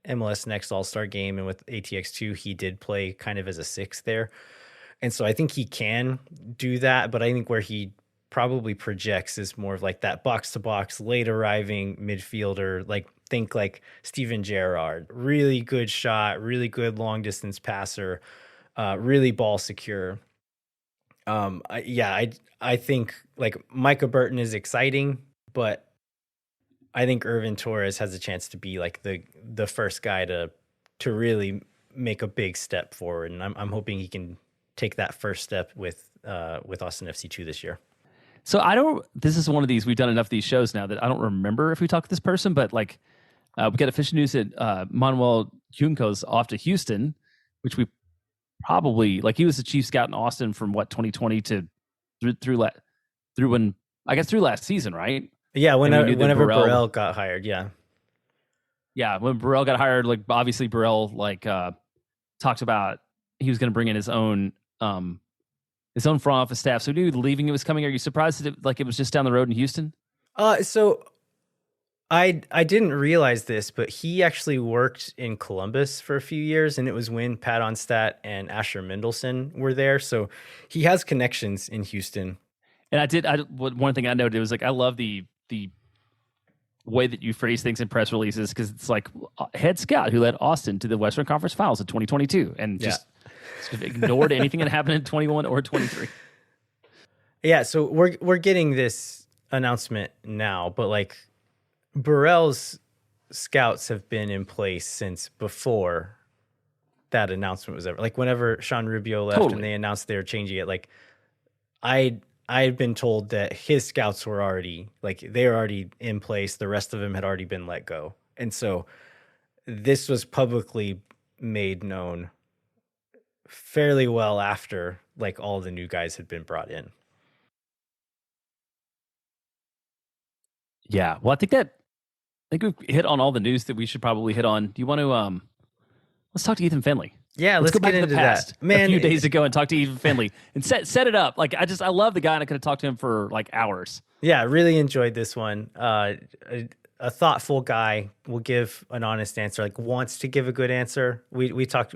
MLS Next All-Star game and with ATX2, he did play kind of as a six there. And so I think he can do that, but I think where he probably projects is more of like that box-to-box, late arriving midfielder, like think like Steven Gerrard, really good shot, really good long-distance passer, really ball secure. I think like Micah Burton is exciting, but I think Irvin Torres has a chance to be like the first guy to really make a big step forward, and I'm hoping he can take that first step with Austin FC2 this year. So this is one of these, we've done enough of these shows now that I don't remember if we talked to this person, but like we got official news that Manuel Junco's off to Houston, which we probably like he was the chief scout in Austin from 2020 to through last season, right? Yeah, whenever Burrell got hired, yeah. Yeah, when Burrell got hired, like obviously Burrell like talked about he was going to bring in his own front office staff. So we knew leaving it was coming. Are you surprised that it was just down the road in Houston? So I didn't realize this, but he actually worked in Columbus for a few years, and it was when Pat Onstad and Asher Mendelson were there. So he has connections in Houston. And one thing I noted was like I love the way that you phrase things in press releases, because it's like head scout who led Austin to the Western Conference Finals in 2022 and just ignored anything that happened in 21 or 23. Yeah, so we're getting this announcement now, but like Burrell's scouts have been in place since before that announcement was ever, like whenever Sean Rubio left and they announced they were changing it, like I'd been told that his scouts were already in place. The rest of them had already been let go. And so this was publicly made known fairly well after like all the new guys had been brought in. Yeah. Well, I think we've hit on all the news that we should probably hit on. Do you want to let's talk to Ethan Finlay? Yeah, let's go back get to into the past, that. Man, a few days ago and talk to Ethan Finlay and set it up. Like I love the guy, and I could have talked to him for like hours. Yeah, I really enjoyed this one. A thoughtful guy will give an honest answer, like wants to give a good answer. We talked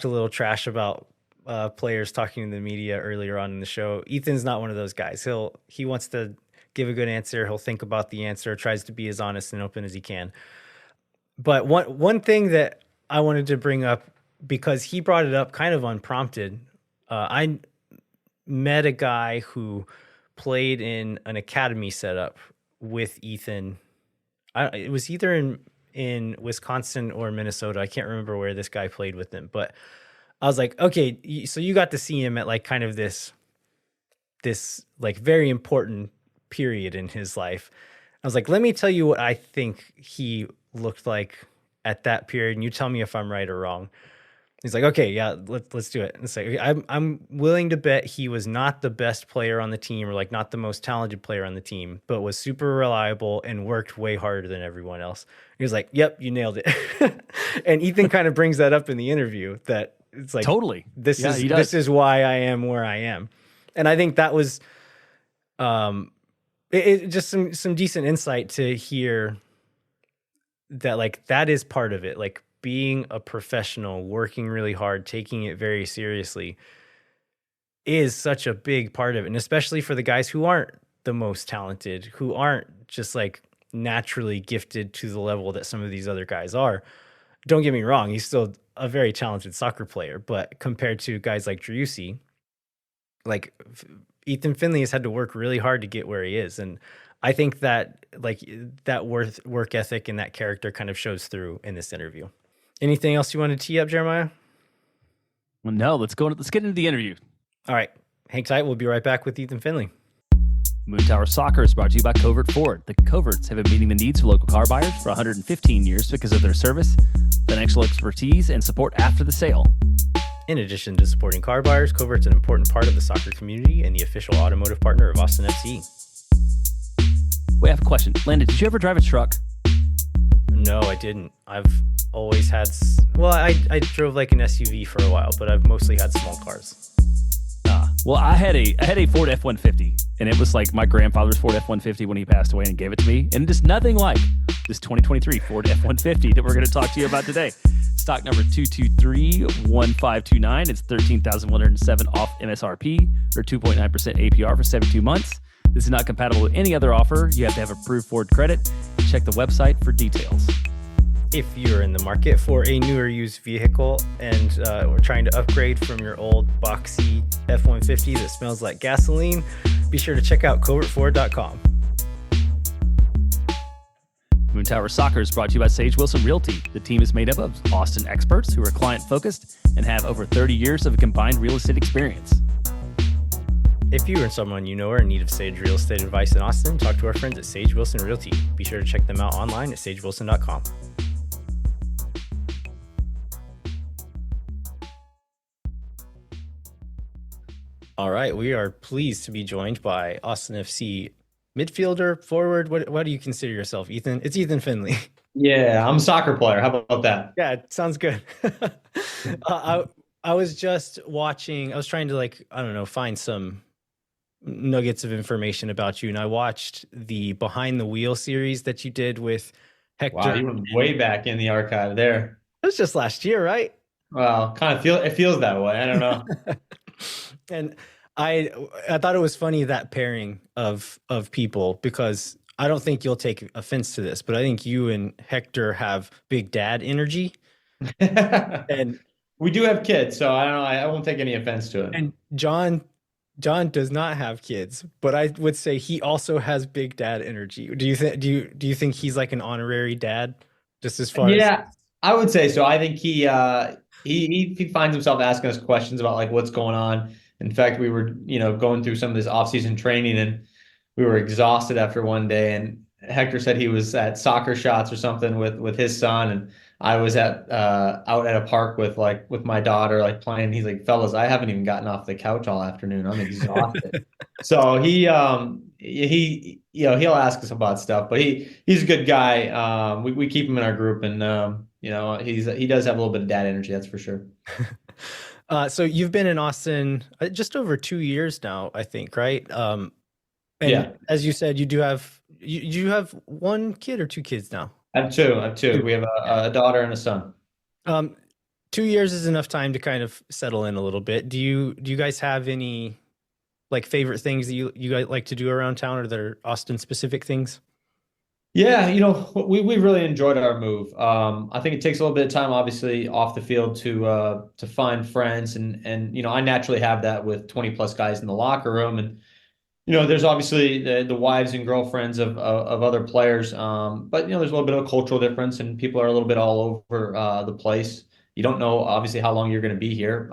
a little trash about players talking to the media earlier on in the show. Ethan's not one of those guys. He wants to give a good answer. He'll think about the answer, tries to be as honest and open as he can. But one thing that I wanted to bring up, because he brought it up kind of unprompted. I met a guy who played in an academy setup with Ethan. It was either in Wisconsin or Minnesota. I can't remember where this guy played with him, but I was like, okay, so you got to see him at like kind of this like very important period in his life. I was like, let me tell you what I think he looked like at that period, and you tell me if I'm right or wrong. He's like, okay, yeah, let's do it. And it's like, I'm willing to bet he was not the best player on the team, or like not the most talented player on the team, but was super reliable and worked way harder than everyone else. He was like, yep, you nailed it. And Ethan kind of brings that up in the interview, that it's like Totally. this Yeah, is he this does. is why I am where I am. And I think that was um it just some decent insight to hear that like that is part of it. Like being a professional, working really hard, taking it very seriously is such a big part of it. And especially for the guys who aren't the most talented, who aren't just like naturally gifted to the level that some of these other guys are. Don't get me wrong, he's still a very talented soccer player, but compared to guys like Driussi, like Ethan Finlay has had to work really hard to get where he is. And I think that like that work ethic and that character kind of shows through in this interview. Anything else you want to tee up, Jeremiah? Well, no, let's get into the interview. All right. Hang tight. We'll be right back with Ethan Finlay. Moontower Soccer is brought to you by Covert Ford. The Coverts have been meeting the needs of local car buyers for 115 years because of their service, financial expertise, and support after the sale. In addition to supporting car buyers, Covert's an important part of the soccer community and the official automotive partner of Austin FC. Wait, I have a question. Landon, did you ever drive a truck? No, I didn't. I've always had, I drove like an SUV for a while, but I've mostly had small cars. Well, I had a Ford F-150, and it was like my grandfather's Ford F-150 when he passed away and gave it to me. And it's nothing like this 2023 Ford F-150 that we're going to talk to you about today. Stock number 223-1529. It's $13,107 off MSRP or 2.9% APR for 72 months. This is not compatible with any other offer. You have to have approved Ford credit. Check the website for details. If you're in the market for a newer used vehicle and we're trying to upgrade from your old boxy F-150 that smells like gasoline, be sure to check out covertford.com. Moontower Soccer is brought to you by Sage Wilson Realty. The team is made up of Austin experts who are client-focused and have over 30 years of combined real estate experience. If you or someone you know are in need of Sage real estate advice in Austin, talk to our friends at Sage Wilson Realty. Be sure to check them out online at sagewilson.com. All right, we are pleased to be joined by Austin FC midfielder, forward. What do you consider yourself, Ethan? It's Ethan Finlay. Yeah, I'm a soccer player. How about that? Yeah, it sounds good. I was just watching. I was trying to find some nuggets of information about you, and I watched the Behind the Wheel series that you did with Hector. Wow, you went way back in the archive there. It was just last year, right? Well, it feels that way. I don't know. And I thought it was funny, that pairing of people, because I don't think you'll take offense to this, but I think you and Hector have big dad energy. And we do have kids, so I don't know. I won't take any offense to it. And Jon does not have kids, but I would say he also has big dad energy. Do you think he's like an honorary dad, just as far as? I would say so. I think he finds himself asking us questions about like what's going on. In fact, we were, going through some of this off-season training, and we were exhausted after one day. And Hector said he was at soccer shots or something with his son, and I was out at a park with my daughter, like playing. He's like, "Fellas, I haven't even gotten off the couch all afternoon. I'm exhausted." So he'll ask us about stuff, but he's a good guy. We keep him in our group, and he does have a little bit of dad energy, that's for sure. So you've been in Austin just over 2 years now, I think, right? And yeah. As you said, you have one kid or two kids now? I have two. We have a daughter and a son. 2 years is enough time to kind of settle in a little bit. Do you guys have any like favorite things that you guys like to do around town, or that are Austin specific things? Yeah, we really enjoyed our move. I think it takes a little bit of time, obviously, off the field to find friends, and I naturally have that with 20 plus guys in the locker room, and there's obviously the wives and girlfriends of other players, but there's a little bit of a cultural difference, and people are a little bit all over the place. You don't know obviously how long you're going to be here,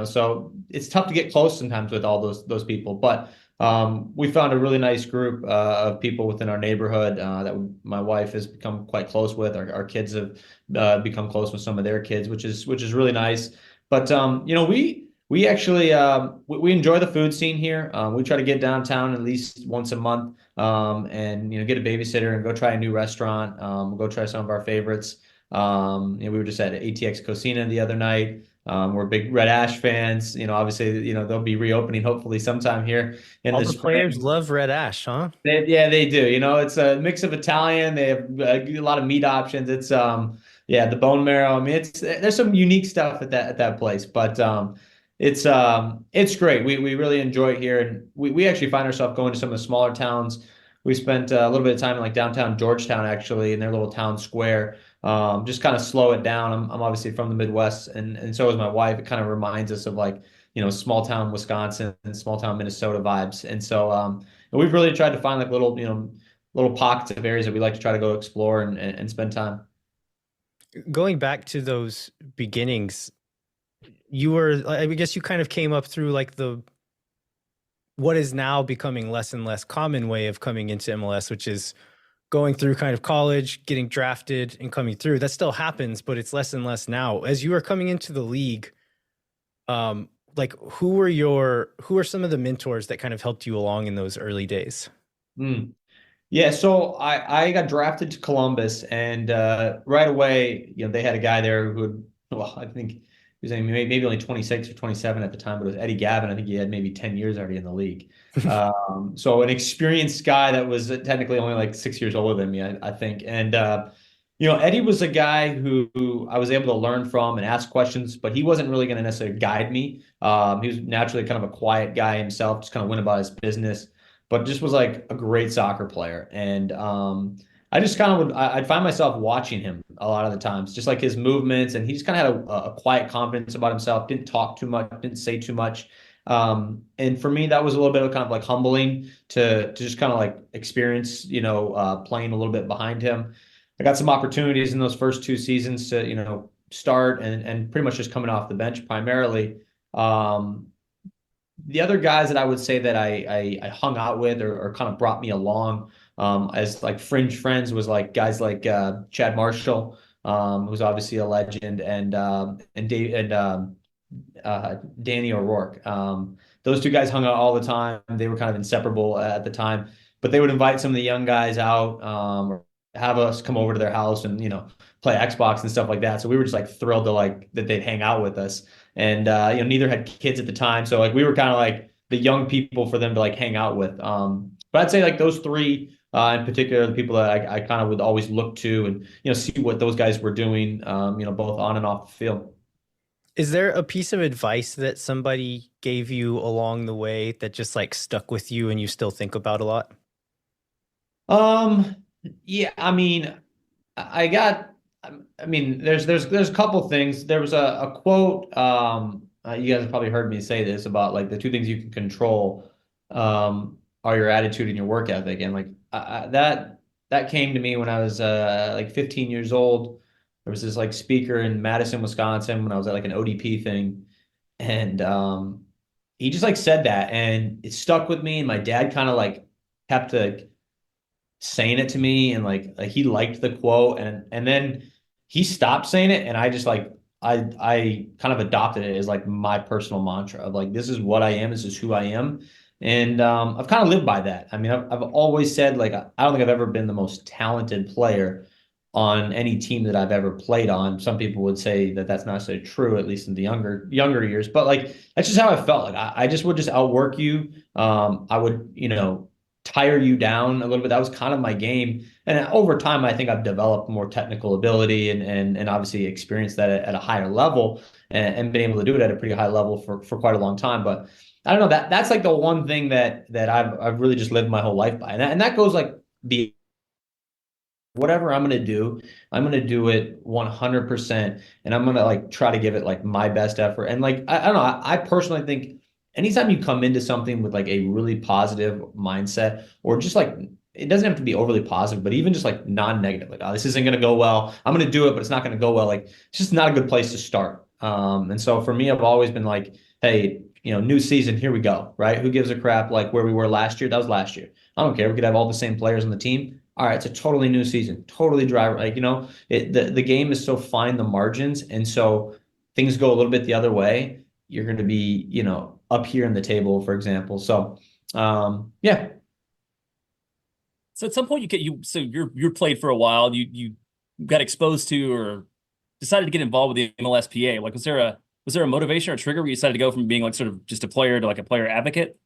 so it's tough to get close sometimes with all those people, but. We found a really nice group of people within our neighborhood that my wife has become quite close with. Our kids have become close with some of their kids, which is really nice. But we actually we enjoy the food scene here. We try to get downtown at least once a month, and get a babysitter and go try a new restaurant. We'll go try some of our favorites. We were just at ATX Cocina the other night. We're big Red Ash fans. Obviously, they'll be reopening hopefully sometime here in All the the players spring. love Red Ash, huh? Yeah, they do. It's a mix of Italian. They have a lot of meat options. It's yeah, the bone marrow. I mean, there's some unique stuff at that place, but it's great. We really enjoy it here, and we actually find ourselves going to some of the smaller towns. We spent a little bit of time in like downtown Georgetown, actually, in their little town square. Just kind of slow it down. I'm obviously from the Midwest, and so is my wife. It kind of reminds us of like small town Wisconsin and small town Minnesota vibes, and so and we've really tried to find like little pockets of areas that we like to try to go explore and spend time. Going back to those beginnings, I guess you kind of came up through like the what is now becoming less and less common way of coming into MLS, which is going through kind of college, getting drafted and coming through. That still happens, but it's less and less now. As you are coming into the league, like who are some of the mentors that kind of helped you along in those early days? Mm. Yeah, so I got drafted to Columbus, and right away, they had a guy there who had, well, I think he was maybe only 26 or 27 at the time, but it was Eddie Gavin. I think he had maybe 10 years already in the league. So an experienced guy that was technically only like 6 years older than me, I think. And Eddie was a guy who I was able to learn from and ask questions, but he wasn't really going to necessarily guide me. He was naturally kind of a quiet guy himself, just kind of went about his business, but just was like a great soccer player. And I just kind of I'd find myself watching him a lot of the times, just like his movements. And he just kind of had a quiet confidence about himself, didn't talk too much, didn't say too much. And for me, that was a little bit of kind of like humbling to just kind of like experience, playing a little bit behind him. I got some opportunities in those first 2 seasons to, start and pretty much just coming off the bench primarily. The other guys that I would say that I hung out with or kind of brought me along as like fringe friends was like guys like Chad Marshall, who's obviously a legend, and Dave Danny O'Rourke. Those two guys hung out all the time. They were kind of inseparable at the time, but they would invite some of the young guys out, or have us come over to their house and play Xbox and stuff like that. So we were just like thrilled to like that they'd hang out with us. And neither had kids at the time, so like we were kind of like the young people for them to like hang out with. But I'd say like those three in particular, the people that I kind of would always look to and see what those guys were doing, both on and off the field. Is there a piece of advice that somebody gave you along the way that just like stuck with you and you still think about a lot? Yeah, I mean, I got, I mean, there's a couple things. There was a quote, you guys have probably heard me say this about like the two things you can control, are your attitude and your work ethic. And like that came to me when I was like 15 years old. There was this like speaker in Madison, Wisconsin when I was at like an ODP thing. And he just like said that and it stuck with me. And my dad kind of like kept saying it to me and like he liked the quote and then he stopped saying it and I just like I kind of adopted it as like my personal mantra of like this is what I am, this is who I am. And I've kind of lived by that. I mean, I've always said like I don't think I've ever been the most talented player on any team that I've ever played on. Some people would say that that's not necessarily true, at least in the younger years. But like that's just how I felt. Like I just would just outwork you. I would tire you down a little bit. That was kind of my game. And over time, I think I've developed more technical ability and obviously experienced that at a higher level and been able to do it at a pretty high level for quite a long time. But I don't know, that's like the one thing that I've really just lived my whole life by. And that goes like the whatever I'm going to do it 100%. And I'm going to like try to give it like my best effort. And like, I don't know, I personally think anytime you come into something with like a really positive mindset or just like, it doesn't have to be overly positive, but even just like non-negative, like, oh, this isn't going to go well. I'm going to do it, but it's not going to go well. Like, it's just not a good place to start. And so for me, I've always been like, hey, new season, here we go, right? Who gives a crap like where we were last year? That was last year. I don't care. We could have all the same players on the team. All right, it's a totally new season, totally dry. Like, the game is so fine, the margins. And so things go a little bit the other way. You're going to be, up here in the table, for example. So, yeah. So at some point you're played for a while. You got exposed to or decided to get involved with the MLSPA. Like, was there Was there a motivation or trigger where you decided to go from being like sort of just a player to like a player advocate?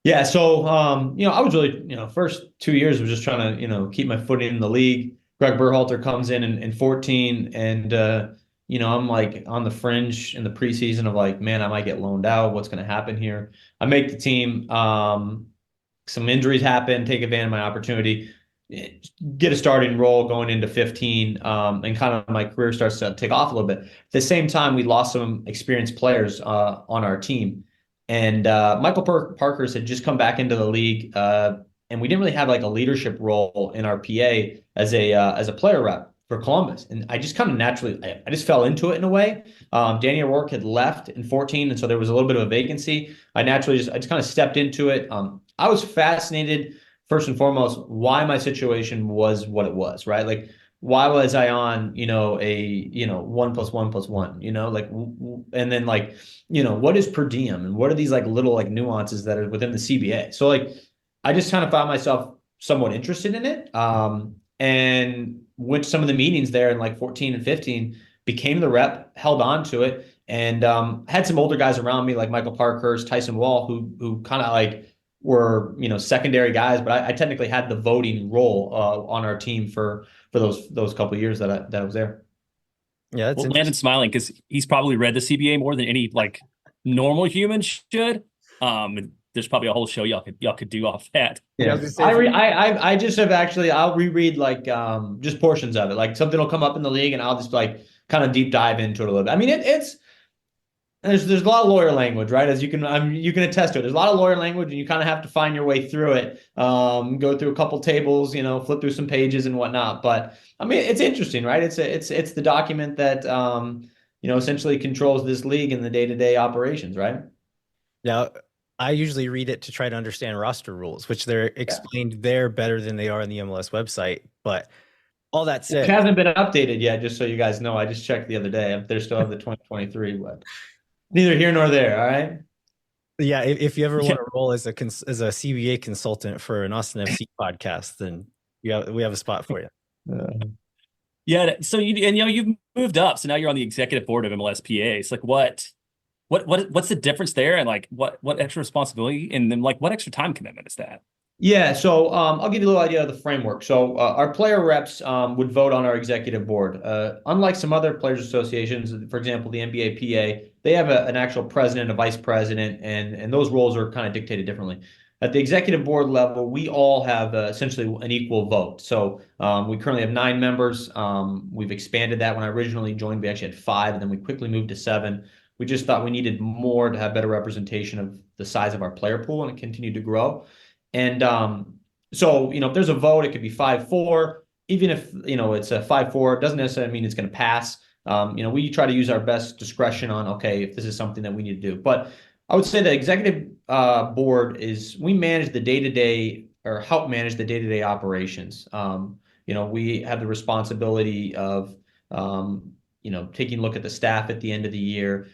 Yeah, so I was really, first 2 years was just trying to, keep my footing in the league. Greg Berhalter comes in 14, and I'm like on the fringe in the preseason of like, man, I might get loaned out. What's going to happen here? I make the team. Some injuries happen, take advantage of my opportunity, get a starting role going into 15, and kind of my career starts to take off a little bit. At the same time, we lost some experienced players on our team. And Michael Parkhurst had just come back into the league, and we didn't really have like a leadership role in our PA as a player rep for Columbus. And I just kind of naturally, I just fell into it in a way. Danny O'Rourke had left in 14, and so there was a little bit of a vacancy. I just kind of stepped into it. I was fascinated first and foremost why my situation was what it was, right? Like why was I on, a 1+1+1, and then like, what is per diem and what are these like little like nuances that are within the CBA? So like, I just kind of found myself somewhat interested in it. And went to some of the meetings there in like 14 and 15, became the rep, held on to it, and had some older guys around me like Michael Parkhurst, Tyson Wall, who kind of like were secondary guys, but I technically had the voting role on our team for those couple of years that I was there. Yeah, that's Well, Landon's smiling because he's probably read the CBA more than any like normal human should. There's probably a whole show y'all could do off that. Yeah, I just have actually I'll reread like just portions of it. Like something will come up in the league and I'll just like kind of deep dive into it a little bit. I mean, it's there's a lot of lawyer language, right? As you can attest to it. There's a lot of lawyer language, and you kind of have to find your way through it. Go through a couple tables, flip through some pages and whatnot. But I mean, it's interesting, right? It's the document that essentially controls this league and the day-to-day operations, right? Now, I usually read it to try to understand roster rules, which they're explained there better than they are on the MLS website. But all that said, it hasn't been updated yet, just so you guys know. I just checked the other day. They still have the 2023, but neither here nor there. All right. Yeah, if you ever want to roll as a CBA consultant for an Austin FC podcast, then we have a spot for you. Yeah. So you've moved up, so now you're on the executive board of MLSPA. It's like what's the difference there, and like what extra responsibility, and then like what extra time commitment is that? Yeah, so I'll give you a little idea of the framework. So our player reps would vote on our executive board. Unlike some other players associations, for example, the NBA PA, they have an actual president, a vice president, and those roles are kind of dictated differently. At the executive board level, we all have essentially an equal vote. So we currently have 9 members. We've expanded that. When I originally joined, we actually had 5, and then we quickly moved to 7. We just thought we needed more to have better representation of the size of our player pool, and it continued to grow. And so, if there's a vote, it could be 5-4. Even if, it's a 5-4, it doesn't necessarily mean it's going to pass. We try to use our best discretion on, okay, if this is something that we need to do. But I would say the executive board we manage the day-to-day or help manage the day-to-day operations. We have the responsibility of, taking a look at the staff at the end of the year,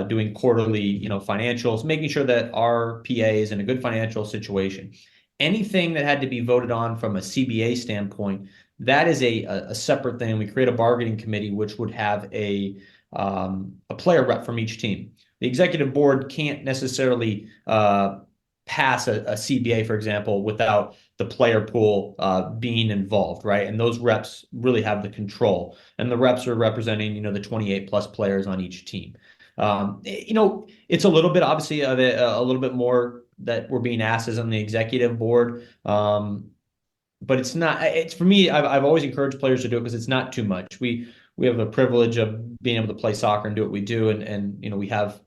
doing quarterly, financials, making sure that our PA is in a good financial situation. Anything that had to be voted on from a CBA standpoint, that is a separate thing. We create a bargaining committee, which would have a player rep from each team. The executive board can't necessarily pass a CBA, for example, without the player pool being involved, right? And those reps really have the control. And the reps are representing, the 28 plus players on each team. It's a little bit obviously of a little bit more that we're being asked as on the executive board. But it's not, it's for me, I've always encouraged players to do it because it's not too much. We have the privilege of being able to play soccer and do what we do. And we have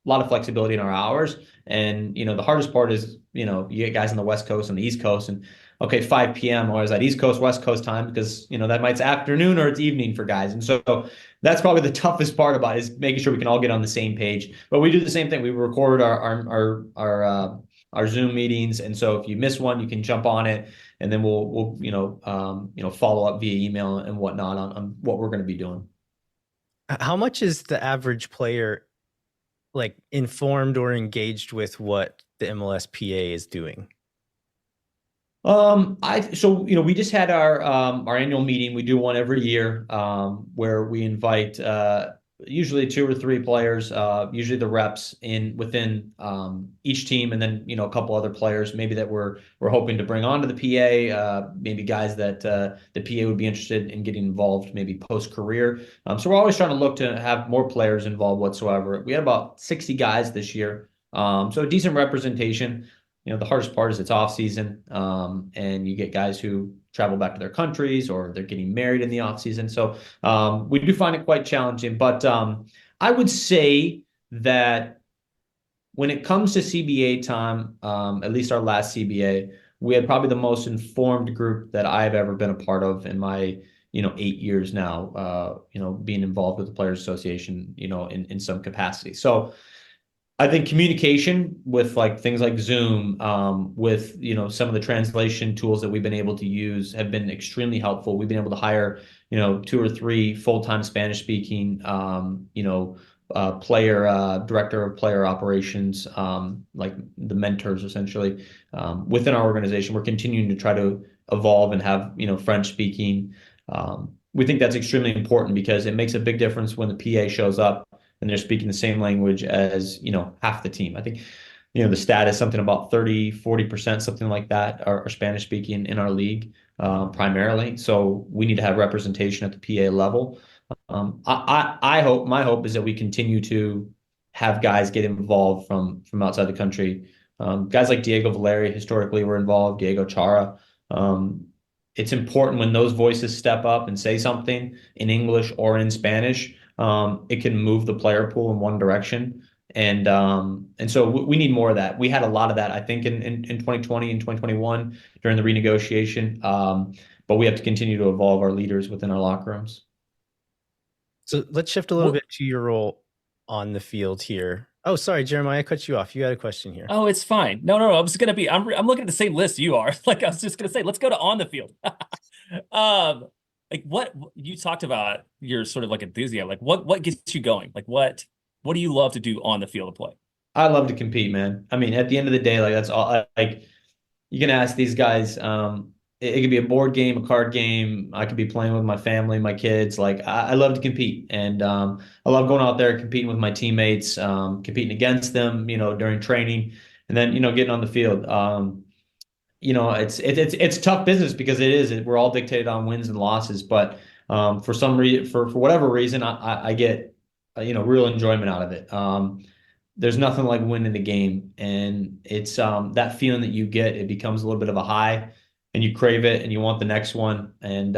a lot of flexibility in our hours. And, the hardest part is, you get guys on the West Coast and the East Coast, and okay, 5 p.m. or is that East Coast, West Coast time? Because, that might it's afternoon or it's evening for guys. And so that's probably the toughest part about it, is making sure we can all get on the same page. But we do the same thing. We record our Zoom meetings. And so if you miss one, you can jump on it, and then we'll follow up via email and whatnot on what we're going to be doing. How much is the average player like informed or engaged with what the MLSPA is doing? We just had our annual meeting. We do one every year, where we invite usually 2 or 3 players, usually the reps within each team, and then a couple other players maybe that we're hoping to bring onto the PA, maybe guys that the PA would be interested in getting involved maybe post career. So we're always trying to look to have more players involved whatsoever. We had about 60 guys this year, so a decent representation. The hardest part is it's off season, and you get guys who travel back to their countries or they're getting married in the off season. So we do find it quite challenging. But I would say that when it comes to CBA time, at least our last CBA, we had probably the most informed group that I've ever been a part of in my 8 years now. Being involved with the Players Association, in some capacity. So I think communication with like things like Zoom, with some of the translation tools that we've been able to use have been extremely helpful. We've been able to hire 2 or 3 full-time Spanish speaking player director of player operations, like the mentors essentially, within our organization. We're continuing to try to evolve and have French speaking. We think that's extremely important because it makes a big difference when the PA shows up and they're speaking the same language as half the team. I think the stat is something about 30-40%, something like that, are Spanish speaking in our league, primarily. So we need to have representation at the PA level. I hope, my hope is that we continue to have guys get involved from outside the country. Guys like Diego Valeri historically were involved, Diego Chara. It's important when those voices step up and say something in English or in Spanish. It can move the player pool in one direction. And so we need more of that. We had a lot of that, I think, in 2020 and 2021 during the renegotiation. But we have to continue to evolve our leaders within our locker rooms. So let's shift a little bit to your role on the field here. Oh, sorry, Jeremiah, I cut you off. You had a question here. Oh, it's fine. No. I was gonna be. I'm looking at the same list you are. Like I was just gonna say, let's go to on the field. Like what you talked about your sort of like enthusiasm. Like what gets you going? Like what do you love to do on the field of play? I love to compete, man. I mean, at the end of the day, like that's all. Like you can ask these guys. It could be a board game, a card game. I could be playing with my family, my kids. Like I love to compete, and I love going out there competing with my teammates, competing against them, during training, and then getting on the field. It's tough business because we're all dictated on wins and losses. But for some reason, for whatever reason, I get real enjoyment out of it. There's nothing like winning the game, and it's that feeling that you get. It becomes a little bit of a high, and you crave it, and you want the next one. And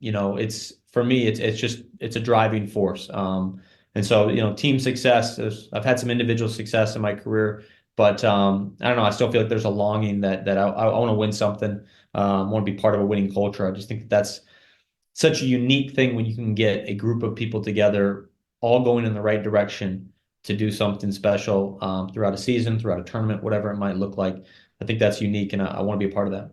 it's for me, it's a driving force. And so team success. I've had some individual success in my career. But I don't know. I still feel like there's a longing that I want to win something. I want to be part of a winning culture. I just think that's such a unique thing when you can get a group of people together, all going in the right direction to do something special throughout a season, throughout a tournament, whatever it might look like. I think that's unique, and I want to be a part of that.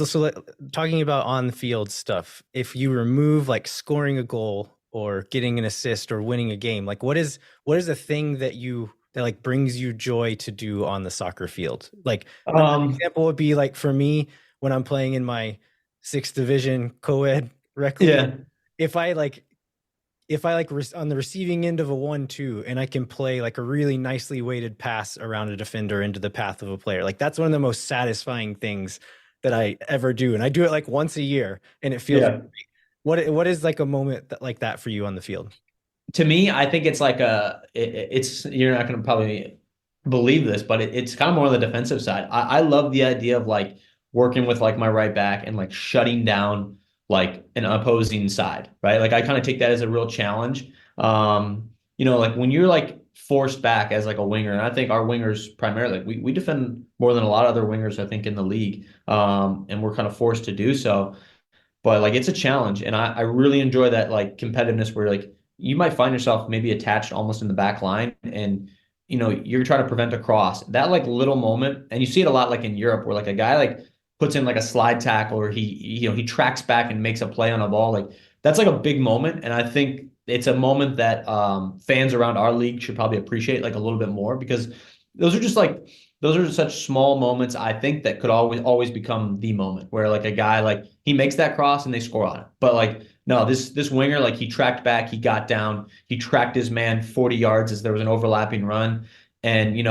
So talking about on the field stuff, if you remove like scoring a goal or getting an assist or winning a game, like what is the thing that like brings you joy to do on the soccer field? Like an example would be like for me when I'm playing in my 6th division co-ed rec league, Yeah. if I on the receiving end of a 1-2 and I can play like a really nicely weighted pass around a defender into the path of a player, like that's one of the most satisfying things that I ever do. And I do it like once a year and it feels great. What is like a moment like that for you on the field? To me, I think it's like it's you're not going to probably believe this, but it's kind of more on the defensive side. I love the idea of like working with like my right back and like shutting down like an opposing side, right? Like I kind of take that as a real challenge. Like when you're like forced back as like a winger, and I think our wingers primarily, we defend more than a lot of other wingers, I think, in the league. And we're kind of forced to do so. But like it's a challenge. And I really enjoy that like competitiveness where like you might find yourself maybe attached almost in the back line and you're trying to prevent a cross. That like little moment, and you see it a lot like in Europe where like a guy like puts in like a slide tackle or he tracks back and makes a play on a ball. Like that's like a big moment. And I think it's a moment that fans around our league should probably appreciate like a little bit more, because those are such small moments, I think, that could always become the moment where like a guy like he makes that cross and they score on it. But like No, this winger, like he tracked back, he got down, he tracked his man 40 yards as there was an overlapping run, and he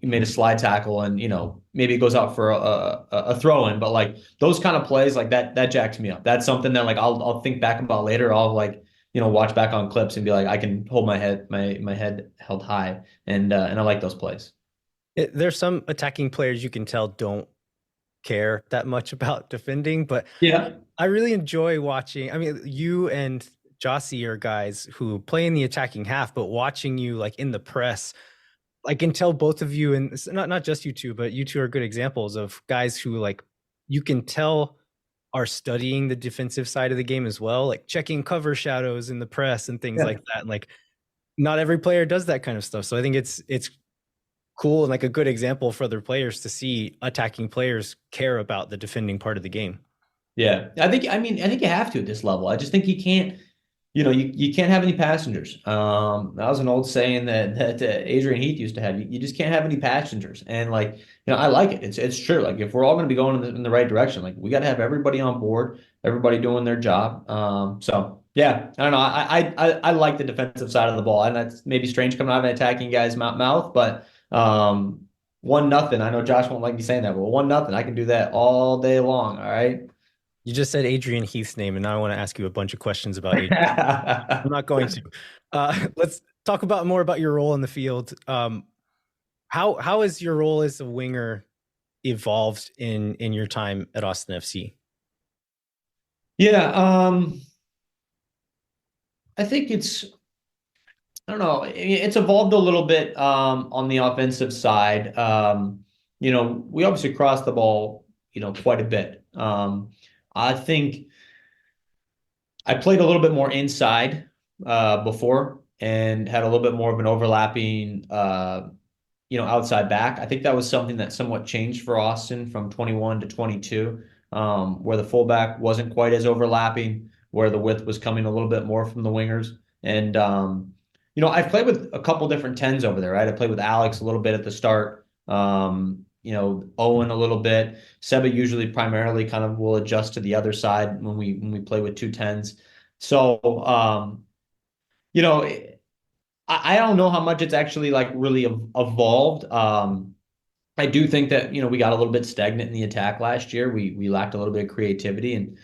made a slide tackle, and maybe it goes out for a throw in, but like those kind of plays like that jacks me up. That's something that like I'll think back about later. I'll like watch back on clips and be like I can hold my head held high, and I like those plays. There's some attacking players you can tell don't care that much about defending, but Yeah. I really enjoy watching. I mean, you and Jossie are guys who play in the attacking half, but watching you like in the press, I can tell both of you, and not just you two, but you two are good examples of guys who like you can tell are studying the defensive side of the game as well, like checking cover shadows in the press and things like that. Like not every player does that kind of stuff. So I think it's cool and like a good example for other players to see attacking players care about the defending part of the game. Yeah. I think you have to at this level. I just think you can't, you can't have any passengers. That was an old saying that Adrian Heath used to have. You just can't have any passengers. And like, I like it. It's true. Like if we're all going to be going in the right direction, like we got to have everybody on board, everybody doing their job. So yeah, I don't know. I like the defensive side of the ball, and that's maybe strange coming out of an attacking guy's mouth, but 1-0. I know Josh won't like me saying that, but 1-0. I can do that all day long. All right. You just said Adrian Heath's name, and now I want to ask you a bunch of questions about Adrian. I'm not going to. Let's talk more about your role in the field. How has your role as a winger evolved in your time at Austin FC? Yeah, I think I don't know, it's evolved a little bit on the offensive side. We obviously cross the ball, quite a bit. I think I played a little bit more inside before and had a little bit more of an overlapping outside back. I think that was something that somewhat changed for Austin from 21 to 22, where the fullback wasn't quite as overlapping, where the width was coming a little bit more from the wingers. And, I've played with a couple different tens over there, right? I played with Alex a little bit at the start, Owen a little bit. Seba usually primarily kind of will adjust to the other side when we play with two tens. So, you know, I don't know how much it's actually like really evolved. I do think that we got a little bit stagnant in the attack last year. We lacked a little bit of creativity, and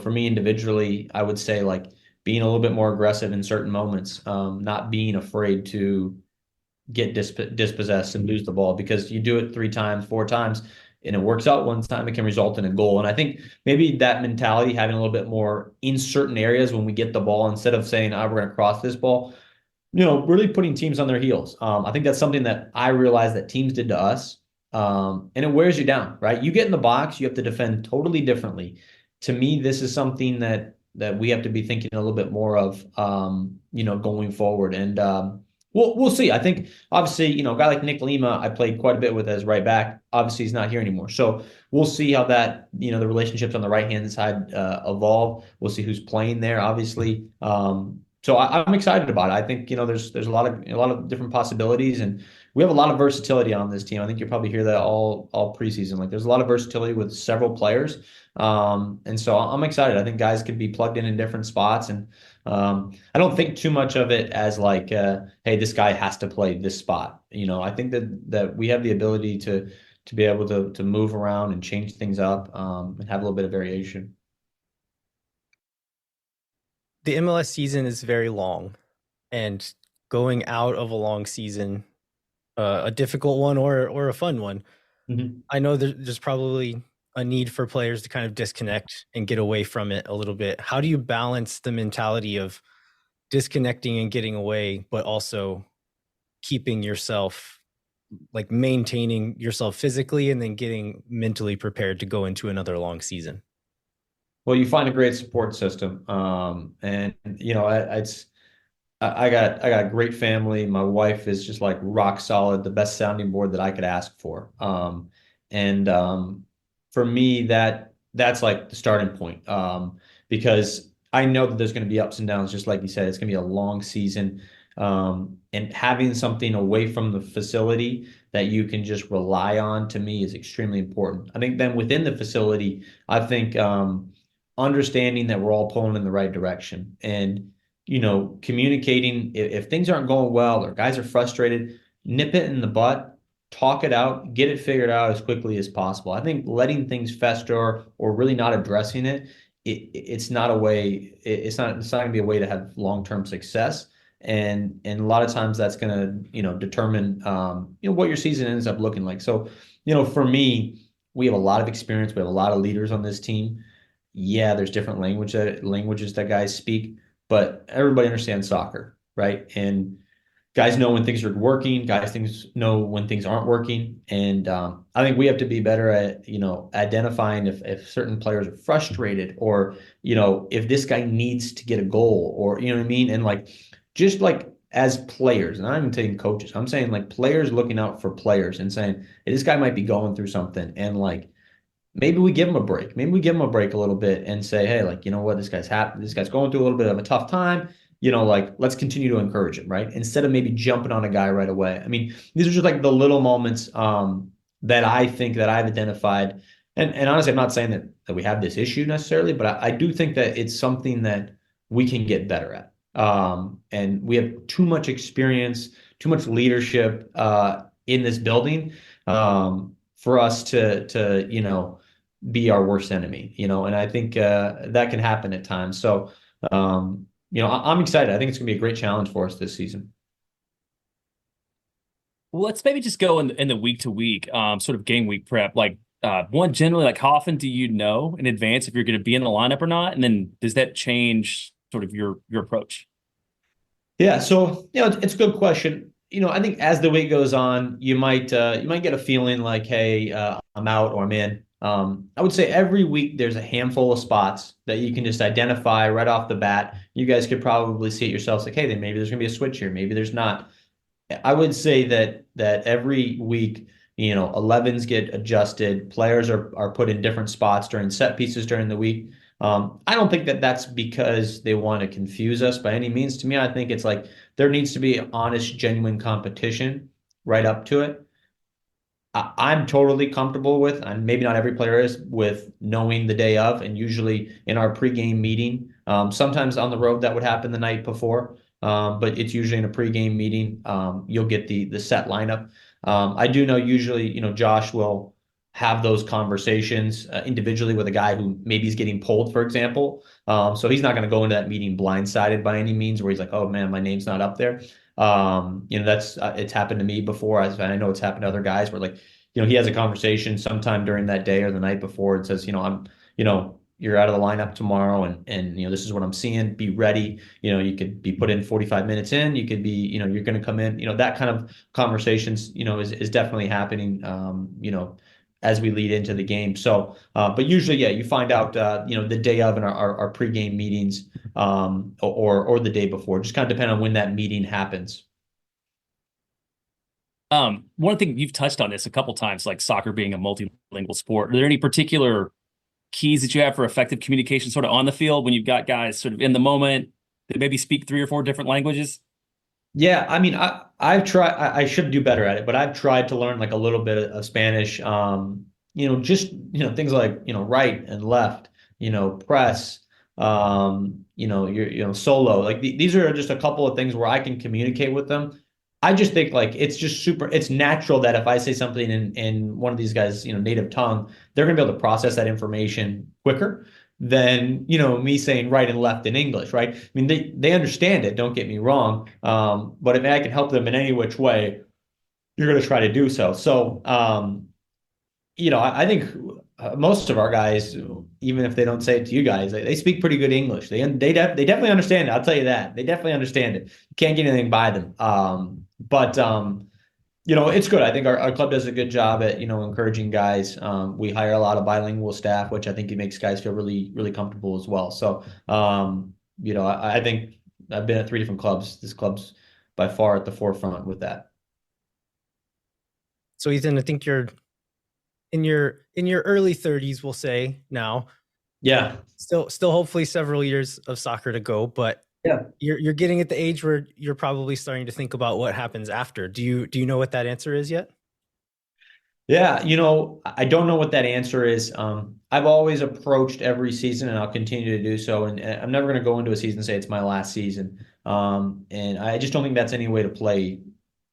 for me individually, I would say like being a little bit more aggressive in certain moments, not being afraid to get dispossessed and lose the ball, because you do it 3 times, 4 times, and it works out one time, it can result in a goal. And I think maybe that mentality, having a little bit more in certain areas when we get the ball, instead of saying, we're going to cross this ball, really putting teams on their heels. I think that's something that I realized that teams did to us. And it wears you down, right? You get in the box, you have to defend totally differently. To me, this is something that we have to be thinking a little bit more of, going forward. And we'll see. I think obviously, a guy like Nick Lima, I played quite a bit with as right back. Obviously, he's not here anymore. So we'll see how that, the relationships on the right hand side evolve. We'll see who's playing there, obviously. So I'm excited about it. I think there's a lot of different possibilities, and we have a lot of versatility on this team. I think you'll probably hear that all preseason. Like there's a lot of versatility with several players, and so I'm excited. I think guys could be plugged in different spots, and I don't think too much of it as like, hey, this guy has to play this spot. I think that we have the ability to be able to move around and change things up, and have a little bit of variation. The MLS season is very long, and going out of a long season, a difficult one or a fun one. Mm-hmm. I know there's probably a need for players to kind of disconnect and get away from it a little bit. How do you balance the mentality of disconnecting and getting away, but also keeping yourself, like maintaining yourself physically and then getting mentally prepared to go into another long season? Well, you find a great support system, and I got a great family. My wife is just like rock solid, the best sounding board that I could ask for. And for me, that's like the starting point, because I know that there's going to be ups and downs, just like you said. It's going to be a long season, and having something away from the facility that you can just rely on, to me, is extremely important. I think then within the facility, I think understanding that we're all pulling in the right direction and, communicating if things aren't going well or guys are frustrated, nip it in the butt, talk it out, get it figured out as quickly as possible. I think letting things fester or really not addressing it's not a way, it's not going to be a way to have long-term success. And a lot of times that's going to, determine, what your season ends up looking like. So, for me, we have a lot of experience. We have a lot of leaders on this team. Yeah, there's different languages that guys speak, but everybody understands soccer, right? And guys know when things are working, things know when things aren't working. And I think we have to be better at, identifying if certain players are frustrated or, if this guy needs to get a goal or, you know what I mean? And like, just like as players, and I'm not even saying coaches, I'm saying like players looking out for players and saying, hey, this guy might be going through something. And like, maybe we give him a break. Maybe we give him a break a little bit and say, hey, like, you know what, this guy's happy. This guy's going through a little bit of a tough time. Like, let's continue to encourage him, right? Instead of maybe jumping on a guy right away. I mean, these are just like the little moments that I think that I've identified. And honestly, I'm not saying that we have this issue necessarily, but I do think that it's something that we can get better at. And we have too much experience, too much leadership in this building for us to be our worst enemy, and I think that can happen at times. So, I'm excited. I think it's going to be a great challenge for us this season. Well, let's maybe just go in the week to week, sort of game week prep. Like, one, generally, like, how often do you know in advance if you're going to be in the lineup or not? And then does that change sort of your approach? Yeah, so it's a good question. I think as the week goes on, you might get a feeling like, hey, I'm out or I'm in. I would say every week there's a handful of spots that you can just identify right off the bat. You guys could probably see it yourselves, like, hey, then maybe there's gonna be a switch here, maybe there's not. I would say that every week, 11s get adjusted. Players are put in different spots during set pieces during the week. I don't think that that's because they want to confuse us by any means. To me, I think it's like there needs to be honest, genuine competition right up to it. I'm totally comfortable with, and maybe not every player is, with knowing the day of, and usually in our pregame meeting. Sometimes on the road that would happen the night before, but it's usually in a pregame meeting. You'll get the set lineup. I do know usually, Josh will have those conversations individually with a guy who maybe is getting pulled, for example. So he's not going to go into that meeting blindsided by any means, where he's like, "Oh man, my name's not up there." That's it's happened to me before. I know it's happened to other guys where, like, he has a conversation sometime during that day or the night before and says, you're out of the lineup tomorrow, and this is what I'm seeing. Be ready. You could be put in 45 minutes in. You could be, you're going to come in. That kind of conversations, is definitely happening. As we lead into the game. So, but usually, yeah, you find out, the day of in our pregame meetings, or the day before. Just kind of depend on when that meeting happens. One thing you've touched on this a couple times, like soccer being a multilingual sport. Are there any particular keys that you have for effective communication sort of on the field when you've got guys sort of in the moment that maybe speak 3 or 4 different languages? Yeah, I mean, I've tried. I should do better at it, but I've tried to learn like a little bit of Spanish. Just things like right and left, press, solo. Like these are just a couple of things where I can communicate with them. I just think like it's just super. It's natural that if I say something in one of these guys, native tongue, they're gonna be able to process that information quicker than me saying right and left in English, right? I mean, they understand it. Don't get me wrong, but if I can help them in any which way, you're going to try to do so. So, I think most of our guys, even if they don't say it to you guys, they speak pretty good English. They definitely understand it. I'll tell you that they definitely understand it. You can't get anything by them. But it's good. I think our club does a good job at, encouraging guys. We hire a lot of bilingual staff, which I think it makes guys feel really, really comfortable as well. So, I think I've been at 3 different clubs. This club's by far at the forefront with that. So Ethan, I think you're in your early 30s, we'll say now. Yeah. Still hopefully several years of soccer to go, but yeah, you're getting at the age where you're probably starting to think about what happens after. Do you know what that answer is yet? Yeah, I don't know what that answer is. I've always approached every season, and I'll continue to do so. And I'm never going to go into a season and say it's my last season. And I just don't think that's any way to play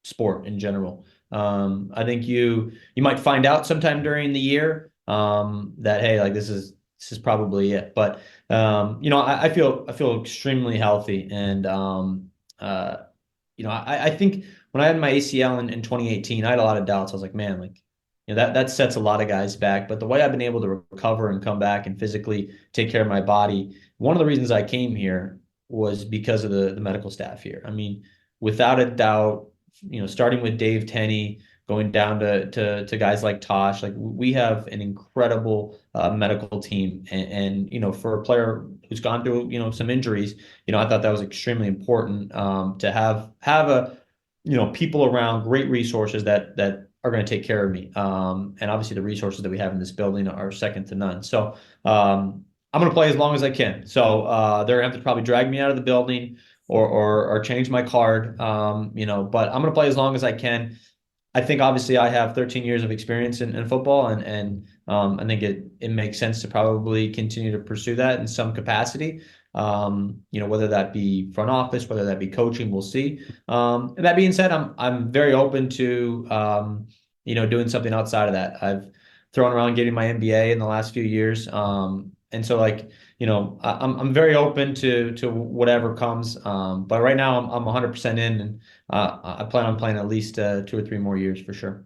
sport in general. I think you might find out sometime during the year that hey, like this is probably it. But I feel extremely healthy, and I think when I had my ACL in 2018, I had a lot of doubts. I was like, man, like, that sets a lot of guys back. But the way I've been able to recover and come back and physically take care of my body, one of the reasons I came here was because of the medical staff here. I mean, without a doubt, starting with Dave Tenney, going down to guys like Tosh, like we have an incredible medical team. And for a player who's gone through, some injuries, I thought that was extremely important to have a people around, great resources that are going to take care of me. And obviously the resources that we have in this building are second to none. So I'm going to play as long as I can. So they're going to have to probably drag me out of the building or change my card. But I'm going to play as long as I can. I think obviously I have 13 years of experience in football, and I think it makes sense to probably continue to pursue that in some capacity. Whether that be front office, whether that be coaching, we'll see. And that being said, I'm very open to doing something outside of that. I've thrown around getting my MBA in the last few years. And so I'm very open to whatever comes. But right now I'm 100% in, and I plan on playing at least 2 or 3 more years for sure.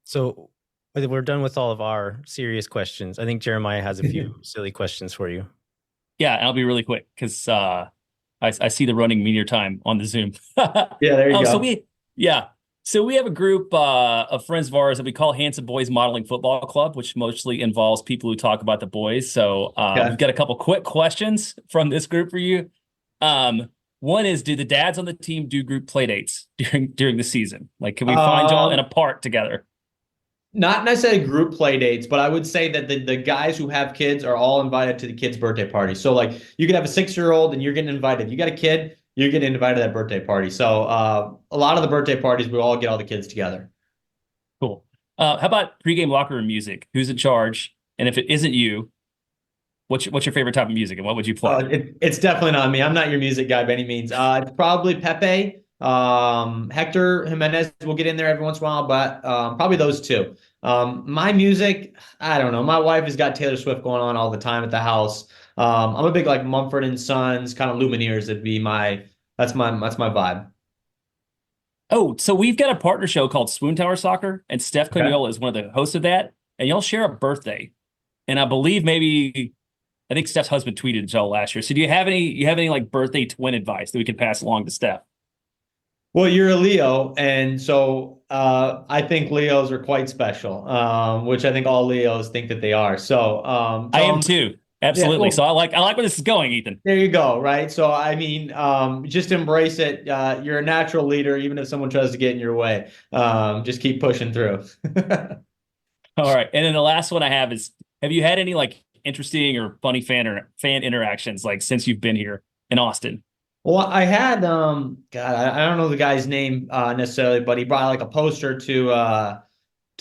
So we're done with all of our serious questions. I think Jeremiah has a few silly questions for you. Yeah, and I'll be really quick because I see the running meteor time on the Zoom. Yeah, there you go. So we have a group of friends of ours that we call Handsome Boys Modeling Football Club, which mostly involves people who talk about the boys. So we've got a couple quick questions from this group for you. One is, do the dads on the team do group play dates during the season? Like, can we find y'all in a park together? Not necessarily group play dates, but I would say that the guys who have kids are all invited to the kids' birthday party. So like you could have a 6-year-old and you're getting invited. You got a kid, you're getting invited to that birthday party. So a lot of the birthday parties, we all get all the kids together. Cool. How about pregame locker room music? Who's in charge? And if it isn't you, what's your favorite type of music and what would you play? It's definitely not me. I'm not your music guy by any means. It's probably Pepe. Hector Jimenez will get in there every once in a while, but probably those two. My music, I don't know. My wife has got Taylor Swift going on all the time at the house. I'm a big like Mumford and Sons, kind of Lumineers. That's my vibe. Oh, so we've got a partner show called Moontower Soccer, and Steph Cognola is one of the hosts of that, and y'all share a birthday. And I believe I think Steph's husband tweeted at y'all last year. So do you have any like birthday twin advice that we could pass along to Steph? Well, you're a Leo, and so I think Leos are quite special, which I think all Leos think that they are. So I am too. Absolutely. Yeah, well, so I like where this is going, Ethan. There you go. Right. So, I mean, just embrace it. You're a natural leader, even if someone tries to get in your way. Just keep pushing through. All right. And then the last one I have is, have you had any like interesting or funny fan interactions like since you've been here in Austin? Well, I had God, I don't know the guy's name necessarily, but he brought like a poster to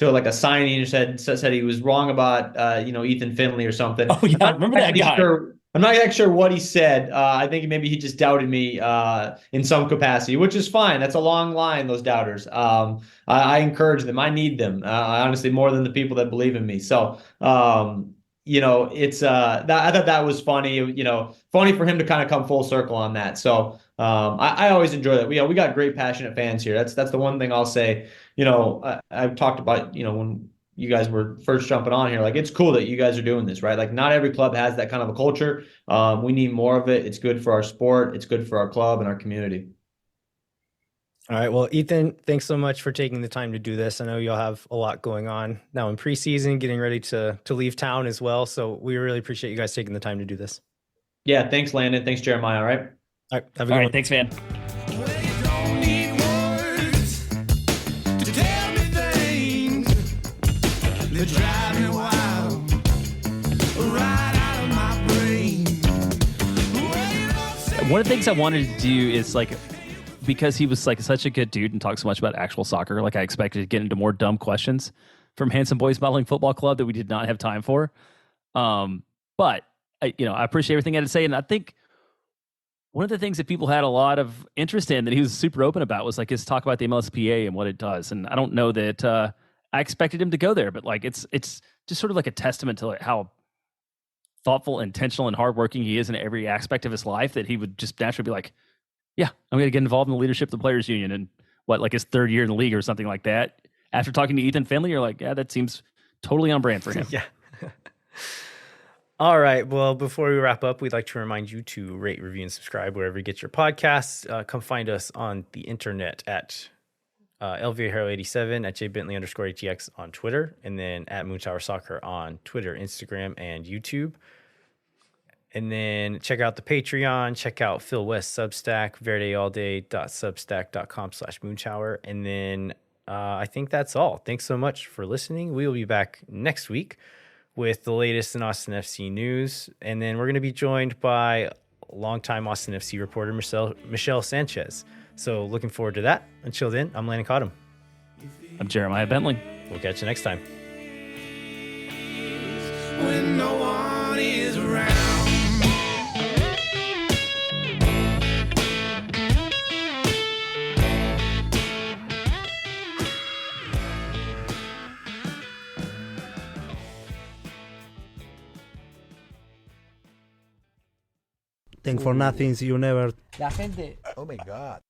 like a signing and said he was wrong about Ethan Finlay or something. Oh yeah, I remember that guy. I'm not actually sure what he said. I think maybe he just doubted me in some capacity, which is fine. That's a long line, those doubters. I encourage them. I need them. Honestly, more than the people that believe in me. So it's I thought that was funny, funny for him to kind of come full circle on that. So I always enjoy that. We got great passionate fans here. That's the one thing I'll say. I've talked about, when you guys were first jumping on here, like it's cool that you guys are doing this, right? Like not every club has that kind of a culture. We need more of it. It's good for our sport. It's good for our club and our community. All right. Well, Ethan, thanks so much for taking the time to do this. I know you'll have a lot going on now in preseason, getting ready to leave town as well. So we really appreciate you guys taking the time to do this. Yeah. Thanks, Landon. Thanks, Jeremiah. All right. All right. Have a good one. Thanks, man. One of the things I wanted to do is like because he was like such a good dude and talked so much about actual soccer, like I expected to get into more dumb questions from Handsome Boys Modeling Football Club that we did not have time for. But I appreciate everything he had to say, and I think one of the things that people had a lot of interest in that he was super open about was like his talk about the MLSPA and what it does. And I don't know that I expected him to go there, but like it's just sort of like a testament to like how thoughtful, intentional, and hardworking he is in every aspect of his life, that he would just naturally be like, yeah, I'm going to get involved in the leadership of the players union, and like his third year in the league or something like that. After talking to Ethan Finlay, you're like, yeah, that seems totally on brand for him. Yeah. All right. Well, before we wrap up, we'd like to remind you to rate, review, and subscribe wherever you get your podcasts. Come find us on the internet at LVHero87, at JBentley_ATX on Twitter, and then at Moontower Soccer on Twitter, Instagram, and YouTube. And then check out the Patreon, check out Phil West Substack, verdeallday.substack.com/Moontower. And then I think that's all. Thanks so much for listening. We will be back next week with the latest in Austin FC news. And then we're going to be joined by longtime Austin FC reporter Michelle Sanchez. So looking forward to that. Until then, I'm Landon Cottom. I'm Jeremiah Bentley. We'll catch you next time. When no one is around. Thank for nothing, see you never. La gente Oh my God.